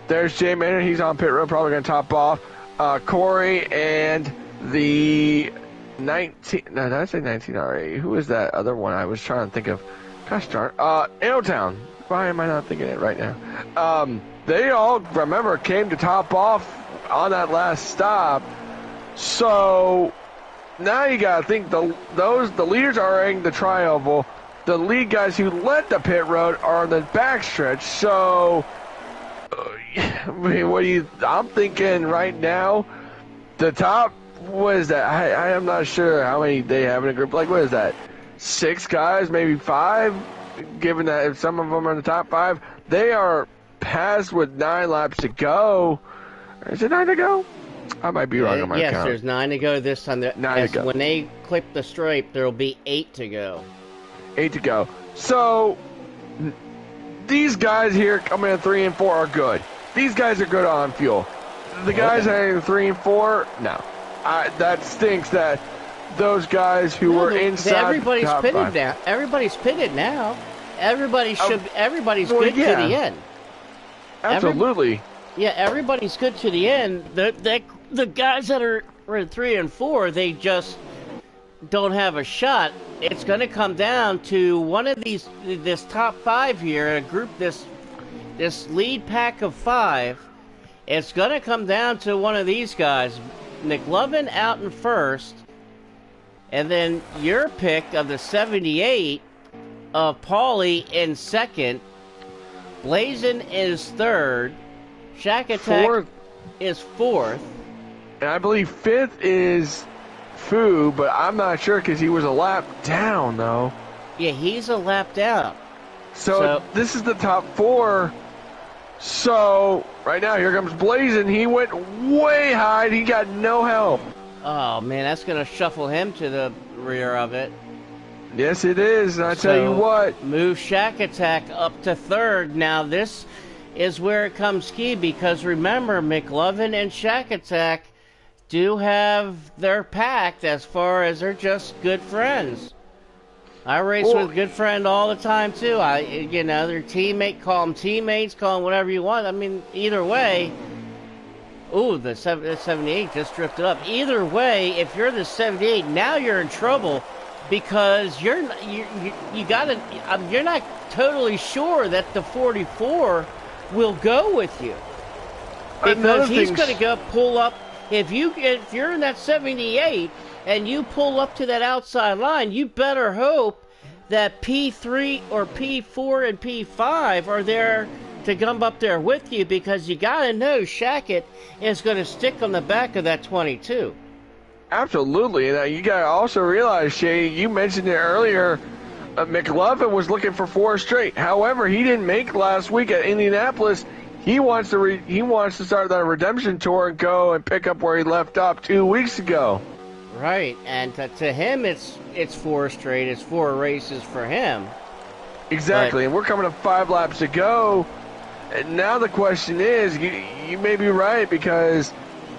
There's Jay Maynard. He's on pit road, probably going to top off. Corey and the 19. No, did I say 19 already? Who is that other one I was trying to think of? Gosh darn. Town. Why am I not thinking it right now? They all, remember, came to top off on that last stop. So now you got to think the leaders are in the tri-oval. The lead guys who led the pit road are on the backstretch. So. I mean, I'm thinking right now, the top, what is that? I am not sure how many they have in a group. Like, what is that? 6 guys, maybe 5? Given that if some of them are in the top 5, they are past with 9 laps to go. Is it 9 to go? I might be wrong on my count. Yes, there's 9 to go this time. 9 to go. When they clip the stripe, there will be 8 to go. 8 to go. So these guys here coming in 3 and 4 are good. These guys are good on fuel. The guys that are in 3 and 4, no. That stinks that those guys who were inside everybody's top pitted 5. now. Everybody's pitted now. Everybody's good yeah. to the end. Absolutely. Everybody's good to the end. The guys that are in 3 and 4, they just don't have a shot. It's going to come down to one of this top 5 here, a group, this lead pack of 5. It's going to come down to one of these guys. McLovin out in first, and then your pick of the 78 of Paulie in second. Blazin is third. Shack Attack is fourth. And I believe 5th is Fu, but I'm not sure because he was a lap down, though. Yeah, he's a lap down. So this is the top 4. So right now, here comes Blazin'. He went way high. He got no help. Oh, man, that's going to shuffle him to the rear of it. Yes, it is. And I tell you what. Move Shack Attack up to 3rd. Now, this is where it comes key because remember, McLovin and Shack Attack do have their pact as far as they're just good friends. I race with a good friend all the time, too. Their teammate, call them teammates, call them whatever you want. I mean, either way. Ooh, the 78 just drifted up. Either way, if you're the 78, now you're in trouble because you're not totally sure that the 44 will go with you because he's going to go pull up. If you're in that 78 and you pull up to that outside line, you better hope that P3 or P4 and P5 are there to come up there with you because you got to know Shackett is going to stick on the back of that 22. Absolutely. And you got to also realize, Shay, you mentioned it earlier, McLovin was looking for 4 straight. However, he didn't make last week at Indianapolis. He wants to start that redemption tour and go and pick up where he left off 2 weeks ago. Right, and to him, it's 4 straight. It's 4 races for him. Exactly, and we're coming up 5 laps to go. And now the question is, you may be right because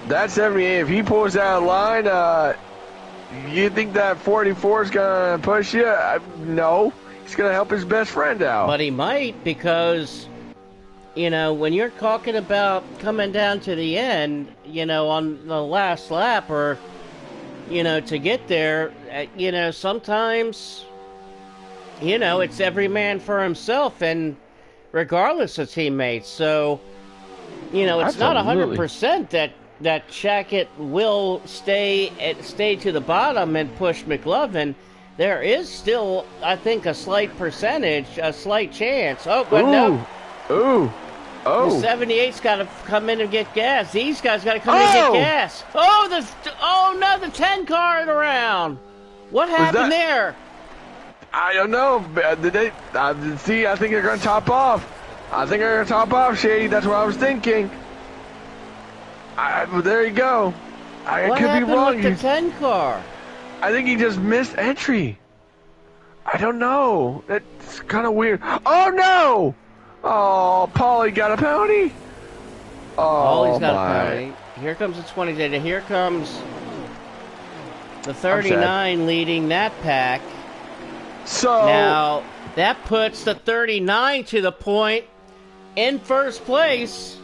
that 78, if he pulls out of line, you think that 44 is going to push you? No, he's going to help his best friend out. But he might because, when you're talking about coming down to the end, on the last lap or, to get there, sometimes, it's every man for himself and regardless of teammates. So, it's not 100% that Shackett will stay to the bottom and push McLovin. There is still, I think, a slight percentage, a slight chance. Oh, but no. Ooh. Oh. The 78's got to come in and get gas. These guys got to come in and get gas. Oh, no, the 10 car around. What happened there? I don't know. Did they? See, I think they're going to top off. Shady. That's what I was thinking. There you go. What could happened be wrong. With the 10 car? I think he just missed entry. I don't know. That's kind of weird. Oh, no! Oh, Paulie got a penalty? Paulie's got a penalty. Here comes the 20 data. Here comes the 39 leading that pack. So now that puts the 39 to the point in first place.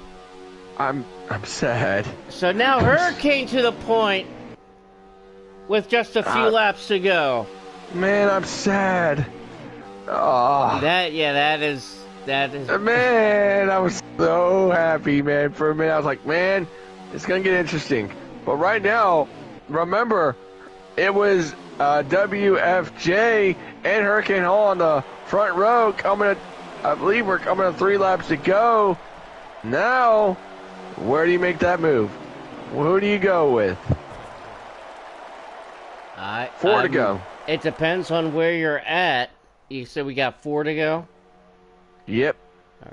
I'm sad. So now Hurricane to the point with just a few laps to go. Man, I'm sad. Oh. That is. Man, I was so happy, man. For a minute, I was like, man, it's gonna get interesting. But right now, remember, it was WFJ and Hurricane Hall on the front row. I believe we're coming to 3 laps to go. Now, where do you make that move? Who do you go with? 4 to go. It depends on where you're at. You said we got 4 to go? Yep.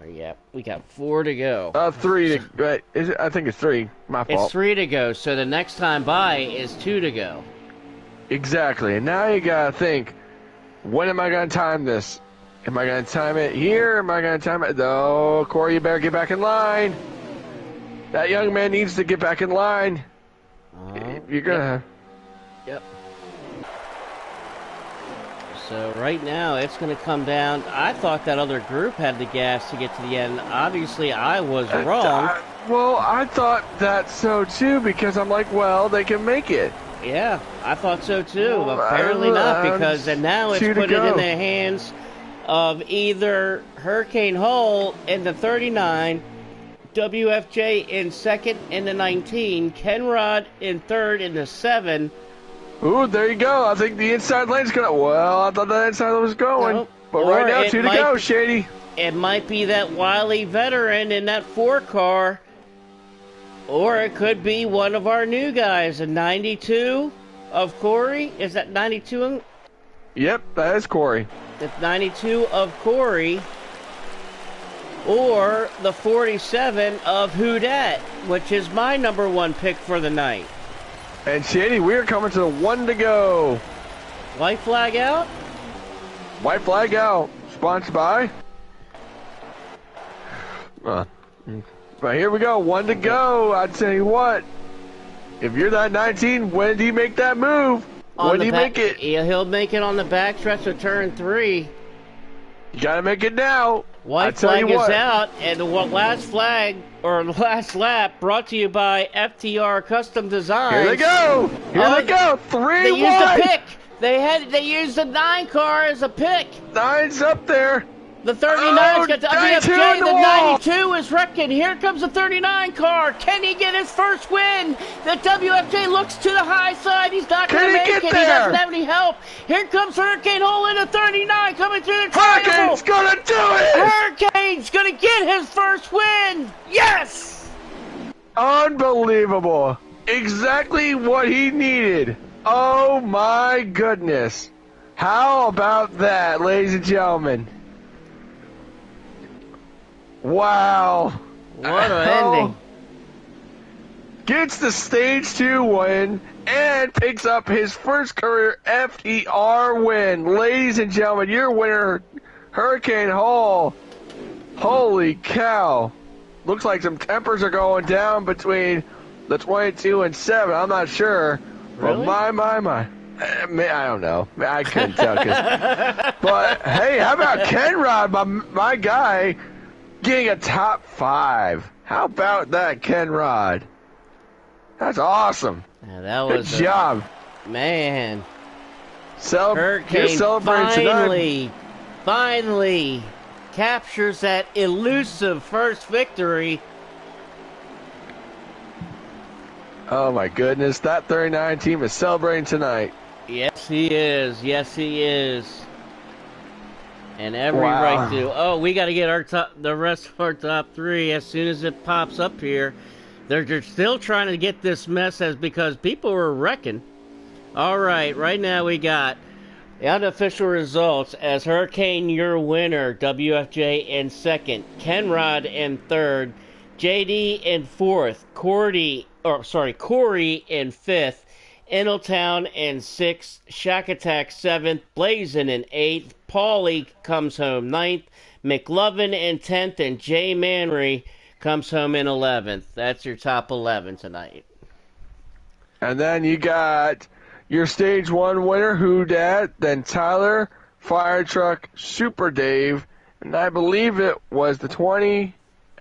Yep. We got 4 to go. 3 to I think it's 3. My fault. It's 3 to go, so the next time by is 2 to go. Exactly. And now you got to think, when am I going to time this? Am I going to time it here? Am I going to time it? No, Corey, you better get back in line. That young man needs to get back in line. You're going to... Yep. So right now it's going to come down. I thought that other group had the gas to get to the end. Obviously, I was wrong. Well, I thought that so too because I'm like, well, they can make it. Yeah, I thought so too. Well, apparently not because now it's put it in the hands of either Hurricane Hull in the 39, WFJ in second in the 19, Kenrod in third in the 7. Ooh, there you go. I think the inside lane's going to... Well, I thought the inside lane was going. Nope. But right now, 2 to go, Shady. It might be that wily veteran in that 4 car. Or it could be one of our new guys, a 92 of Corey. Is that 92? Yep, that is Corey. It's 92 of Corey, or the 47 of Who Dat, which is my number one pick for the night. And Shady, we're coming to the 1 to go. White flag out? White flag out. Sponsored by? But here we go. 1 to go. I tell you what. If you're that 19, when do you make that move? When do you make it? Yeah, he'll make it on the backstretch of turn 3. You gotta make it now. White flag is out, and the last flag, or last lap, brought to you by FTR Custom Design. Here they go. Here they go. 3 They used wide. a pick. They used the 9 car as a pick. 9's up there. The 39's got the 92 WFJ. on The the wall. 92 is wrecking. Here comes the 39 car. Can he get his first win? The WFJ looks to the high side. He's not going to make it. He doesn't have any help. Here comes Hurricane Hole in the 39 coming through the triangle. Hurricane's gonna do it. Hurricane's going to get his first win. Yes! Unbelievable. Exactly what he needed. Oh my goodness. How about that, ladies and gentlemen? Wow. What an ending. Gets the stage 2 win and picks up his first career FTR win. Ladies and gentlemen, your winner, Hurricane Hall. Holy cow. Looks like some tempers are going down between the 22 and 7. I'm not sure. Really? But my. I don't know. I couldn't tell. But hey, how about Kenrod, my guy, getting a top 5? How about that, Kenrod? That's awesome. Yeah, that was good job, man. Hurricane finally captures that elusive first victory. Oh my goodness, that 39 team is celebrating tonight. Yes, he is. Yes, he is. And every Wow. right to. Oh, we got to get the rest of our top 3 as soon as it pops up here. They're still trying to get this mess because people were wrecking. All right, right now we got the unofficial results as Hurricane, your winner, WFJ in second, Kenrod in third, JD in fourth, Corey in fifth, Ingletown in sixth, Shack Attack seventh, Blazin' in eighth, Paulie comes home ninth, McLovin in 10th, and Jay Manry comes home in 11th. That's your top 11 tonight. And then you got your stage 1 winner, Who Dat, then Tyler, Fire Truck, Super Dave, and I believe it was the 20.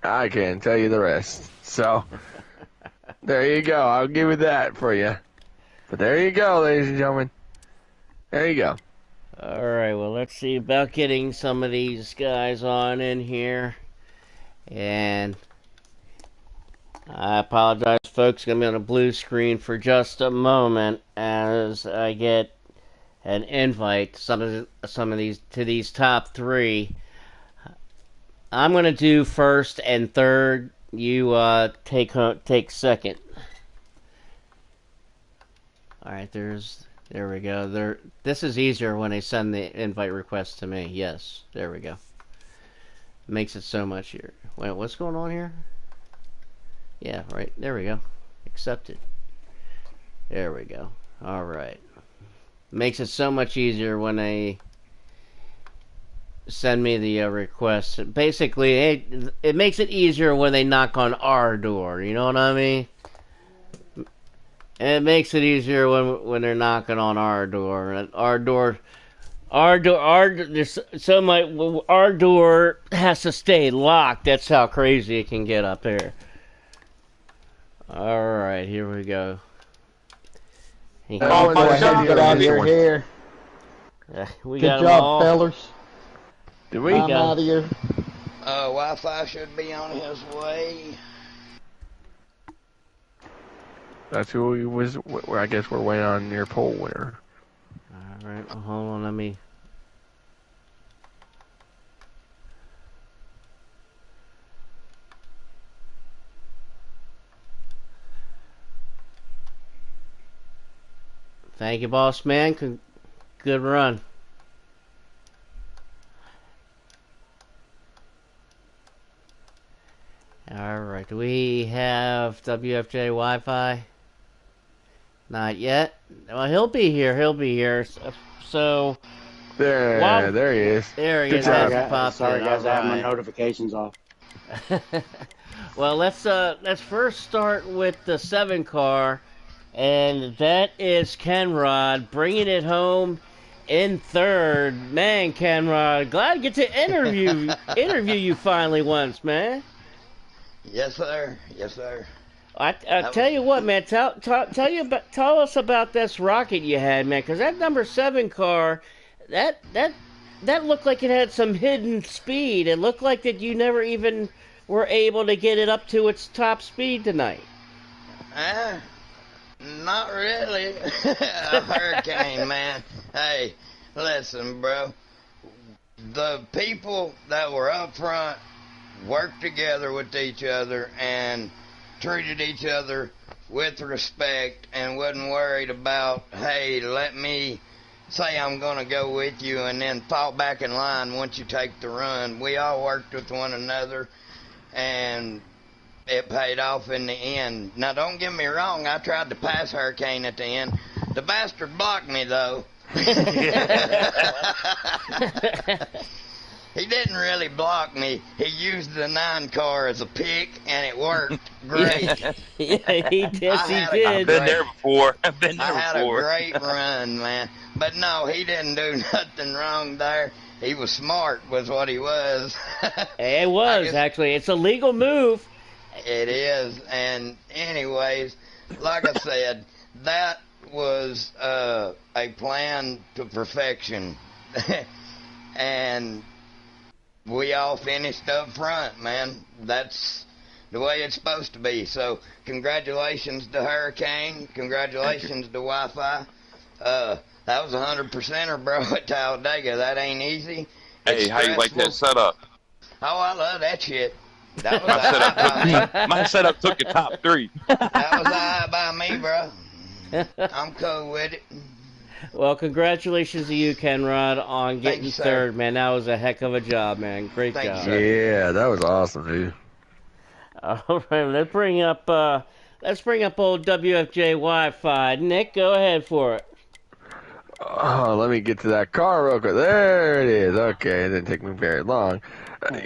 I can't tell you the rest. So, there you go. I'll give you that for you. But there you go, ladies and gentlemen. There you go. All right, well, let's see about getting some of these guys on in here. And I apologize, folks. Going to be on a blue screen for just a moment as I get an invite to some of these top 3. I'm going to do first and third. You take second. All right, there we go. This is easier when they send the invite request to me. Yes, there we go. Makes it so much easier. Wait, what's going on here? Yeah, right. There we go. Accepted. There we go. All right. Makes it so much easier when they send me the request. Basically, it makes it easier when they knock on our door. You know what I mean? And it makes it easier when they're knocking on our door. Our door has to stay locked. That's how crazy it can get up here. All right, here we go. Get out of your hair. We Good got job, fellas. Did we? I'm out of here. Wi-Fi should be on his way. That's who he was. I guess we're waiting on your poll winner. All right, well, hold on. Let me. Thank you, boss man. Good run. right, do we have WFJ Wi-Fi? Not yet. Well, he'll be here. He'll be here. So There he is. there he Good is. job. Has popped Sorry, in. guys, All I have my right. notifications off. Well, let's first start with the 7 car, and that is Kenrod bringing it home in third. Man, Kenrod, glad to get to interview you finally once, man. Yes, sir. Yes, sir. I That tell was- you what, man. Tell us about this rocket you had, man. Because that number 7 car, that looked like it had some hidden speed. It looked like that you never even were able to get it up to its top speed tonight. Not really. A hurricane, man. Hey, listen, bro. The people that were up front worked together with each other and treated each other with respect and wasn't worried about, hey, let me say I'm going to go with you and then fall back in line once you take the run. We all worked with one another, and it paid off in the end. Now, don't get me wrong, I tried to pass Hurricane at the end. The bastard blocked me, though. He didn't really block me. He used the 9 car as a pick, and it worked great. Yeah, he did. I He had a did. I've been there before. I've been I there had before. a great run, man. But no, he didn't do nothing wrong there. He was smart, was what he was. It was, guess- actually. It's a legal move. It is. And anyways, like I said, that was a plan to perfection. And we all finished up front, man. That's the way it's supposed to be. So congratulations to Hurricane. Congratulations to Wi-Fi. That was 100%er, bro, at Talladega. That ain't easy. Hey, It's how you like that stressful. setup? Oh, I love that shit. That was My setup all by me. took my setup took the top 3. That was all by me, bro. I'm cool with it. Well, congratulations to you, Kenrod, on getting Thanks, sir. third, man. That was a heck of a job, man. Great Thanks, job. sir. Yeah, that was awesome, dude. All right, let's bring up old WFJ Wi-Fi. Nick, go ahead for it. Oh, let me get to that car real quick. There it is. Okay, it didn't take me very long.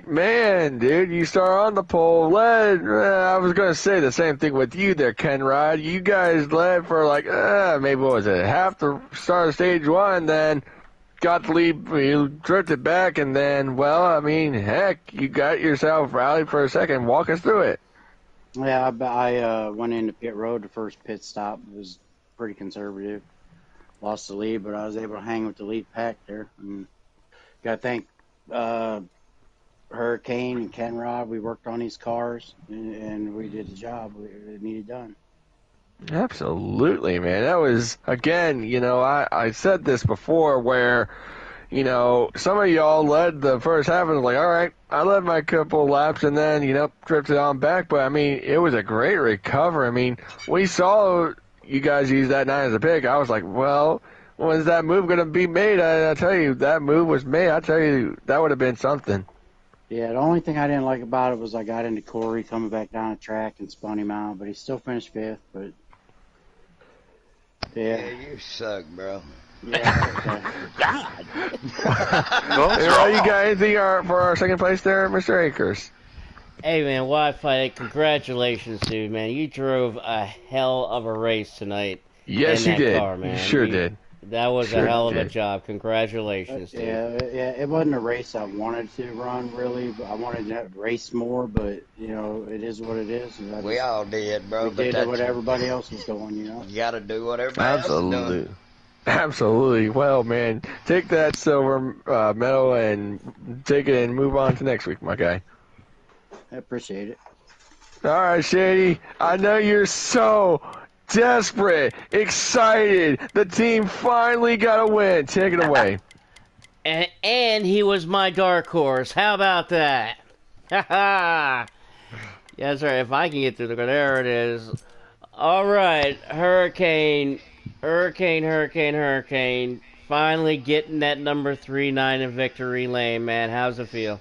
Man, dude, you start on the pole. I was going to say the same thing with you there, Kenrod. You guys led for like, maybe what was it, half the start of stage 1, then got the lead, you drifted back, and then, well, I mean, heck, you got yourself rallied for a second. Walk us through it. Yeah, I went into pit road. The first pit stop was pretty conservative. Lost the lead, but I was able to hang with the lead pack there. And got to thank Hurricane and Kenrod. We worked on these cars, and we did the job it needed done. Absolutely, man. That was, again, I said this before where, some of y'all led the first half and was like, all right, I led my couple laps and then, drifted on back. But, I mean, it was a great recovery. I mean, we saw you guys use that 9 as a pick. I was like, well, when's that move going to be made? I tell you, that move was made. I tell you, that would have been something. Yeah, the only thing I didn't like about it was I got into Corey coming back down the track and spun him out, but he still finished 5th. But Yeah, yeah, you suck, bro. yeah. God. Hey, Ron, you got anything for our second place there, Mr. Akers? Hey, man, Wi-Fi, congratulations, dude, man. You drove a hell of a race tonight. Yes, in you that did. car, man. You sure did. That was Sure a hell of a did. job. Congratulations, dude. Yeah, it wasn't a race I wanted to run, really. I wanted to race more, but, it is what it is. And We all did, bro. we But did that's, what everybody else was doing, you got to do what everybody else is doing. Absolutely. Absolutely. Well, man, take that silver medal and take it and move on to next week, my guy. I appreciate it. All right, Shady. I know you're so desperate, excited. The team finally got a win. Take it away. And he was my dark horse. How about that? Ha ha! Yes, sir. If I can get through there it is. All right, Hurricane. Finally getting that number 39 in victory lane, man. How's it feel?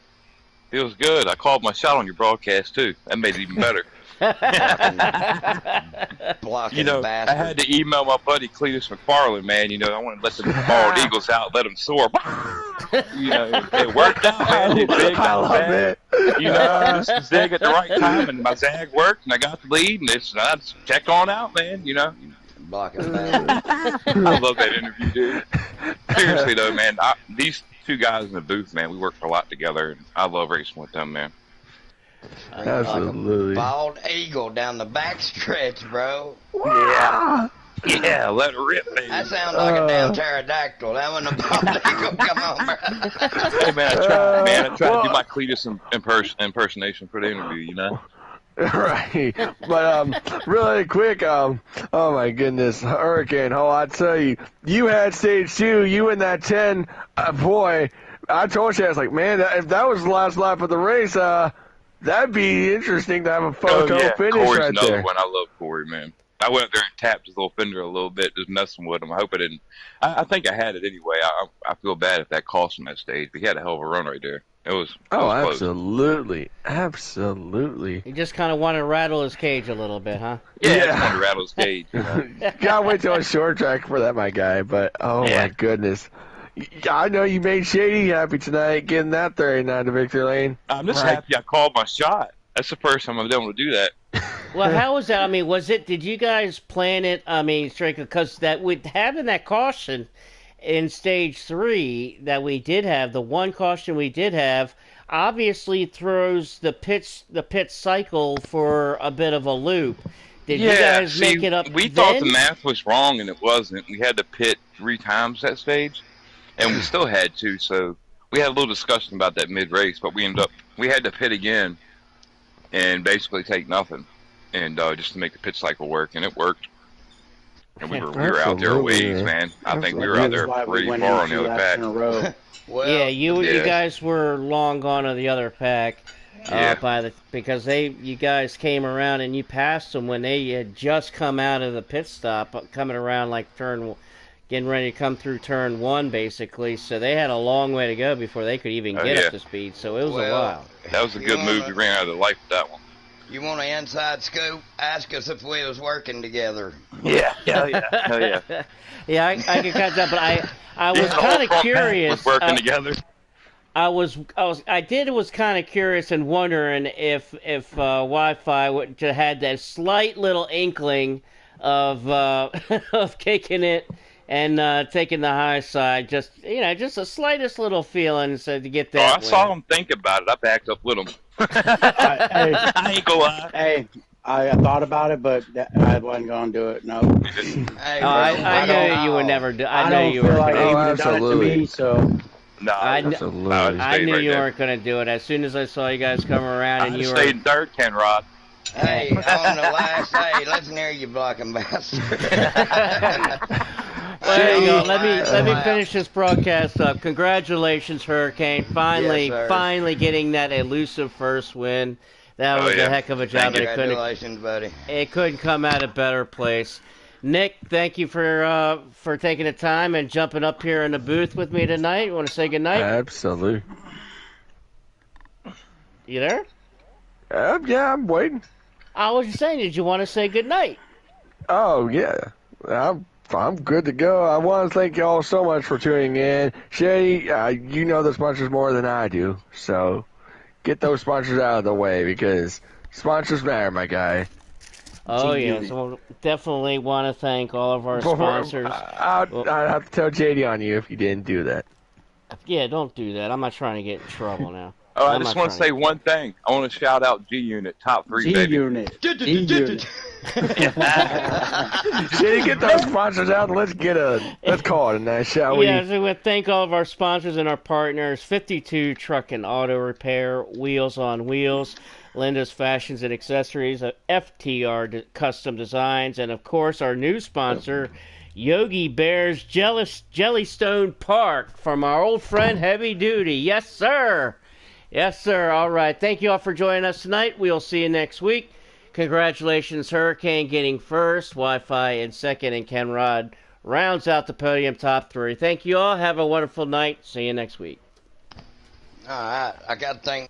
Feels good. I called my shot on your broadcast too. That made it even better. Blocking You know, I bastard. had to email my buddy Cletus McFarland, man. You know, I want to let the bald eagles out, let them soar. You know, it worked out, man. It zigged I out love zag. it. You know, just zig at the right time, and my zag worked, and I got the lead, and I just checked on out, man. You know, Blocking bastard. I love that interview, dude. Seriously though, man, these two guys in the booth, man, we worked a lot together, and I love racing with them, man. Absolutely. Like a bald eagle down the backstretch, bro. Yeah. Yeah, let it rip, baby. That sounds like a damn pterodactyl. That wasn't a bald eagle. Come on, bro. Hey, man, I tried to do my Cletus impersonation for the interview, you know? Right, but really quick, oh my goodness, Hurricane, I tell you, you had stage 2, you in that 10, boy, I told you, I was like, man, if that was the last lap of the race, that'd be interesting to have a photo finish Corey's right another there. one. I love Corey, man. I went up there and tapped his little fender a little bit, just messing with him. I hope I didn't. I think I had it anyway. I feel bad if that cost him that stage, but he had a hell of a run right there. It was close. Absolutely, absolutely. You just kind of want to rattle his cage a little bit, huh? Yeah, I just wanted to rattle his cage. You know? Gotta wait till a short track for that, my guy. But my goodness, I know you made Shady happy tonight, getting that 39 to victory lane. I'm just happy I called my shot. That's the first time I've been able to do that. Well, how was that? I mean, did you guys plan it? I mean, straight, because that with having that caution in stage 3 that we did have, the one caution we did have, obviously throws the pit cycle for a bit of a loop. Did you guys make it up? We thought the math was wrong, and it wasn't. We had to pit 3 times that stage, and we still had to. So we had a little discussion about that mid-race, but we had to pit again and basically take nothing, and just to make the pit cycle work, and it worked. And we were out there a ways, man. I think we were out there pretty far on the other pack. Well, Yeah, you guys were long gone on the other pack, because you guys came around and you passed them when they had just come out of the pit stop, coming around like getting ready to come through turn 1 basically. So they had a long way to go before they could even get up to speed. So it was a while. That was a good move. We ran out of the life with that one. You want an inside scoop? Ask us if we was working together. Yeah, hell yeah. Yeah, I can catch that, but I was kind of curious. Was working together. I was kind of curious and wondering if Wi-Fi had that slight little inkling of of kicking it and taking the high side, just the slightest little feeling, so to get that. I saw him think about it. I backed up with him. I ain't gonna lie. Hey, I thought about it, but I wasn't going to do it. No. Hey, I know you would never do. I know you feel were. like Oh, he would have done it to absolutely. me, so. No, Absolutely. I knew you weren't going to do it. As soon as I saw you guys come around, and you stayed in third, Ken Rod. Hey, on the last day, let's hear you blocking bastard. Well, there you go. Let me finish this broadcast up. Congratulations, Hurricane. Finally getting that elusive first win. That was a heck of a job. Congratulations, buddy. It couldn't come at a better place. Nick, thank you for taking the time and jumping up here in the booth with me tonight. You want to say goodnight? Absolutely. You there? Yeah, I'm waiting. Oh, I was just saying, did you want to say goodnight? Oh, yeah. I'm good to go. I want to thank you all so much for tuning in. Shady, you know the sponsors more than I do, so get those sponsors out of the way, because sponsors matter, my guy. Oh, yeah. So definitely want to thank all of our sponsors. I'd have to tell JD on you if you didn't do that. Yeah, don't do that. I'm not trying to get in trouble now. Oh, I just want to say one thing. I want to shout out G-Unit, top 3, baby. G-Unit. G-Unit. JD, get those sponsors out and let's call it a night, shall we? Yeah, so we thank all of our sponsors and our partners: 52 Truck and Auto Repair, Wheels on Wheels, Linda's Fashions and Accessories, FTR Custom Designs, and of course our new sponsor, Yogi Bear's Jellystone Park, from our old friend Heavy Duty. Yes, sir. Yes, sir. All right. Thank you all for joining us tonight. We'll see you next week. Congratulations, Hurricane getting first, Wi-Fi in second, and Ken Rod rounds out the podium top 3. Thank you all. Have a wonderful night. See you next week. All right. I got to thank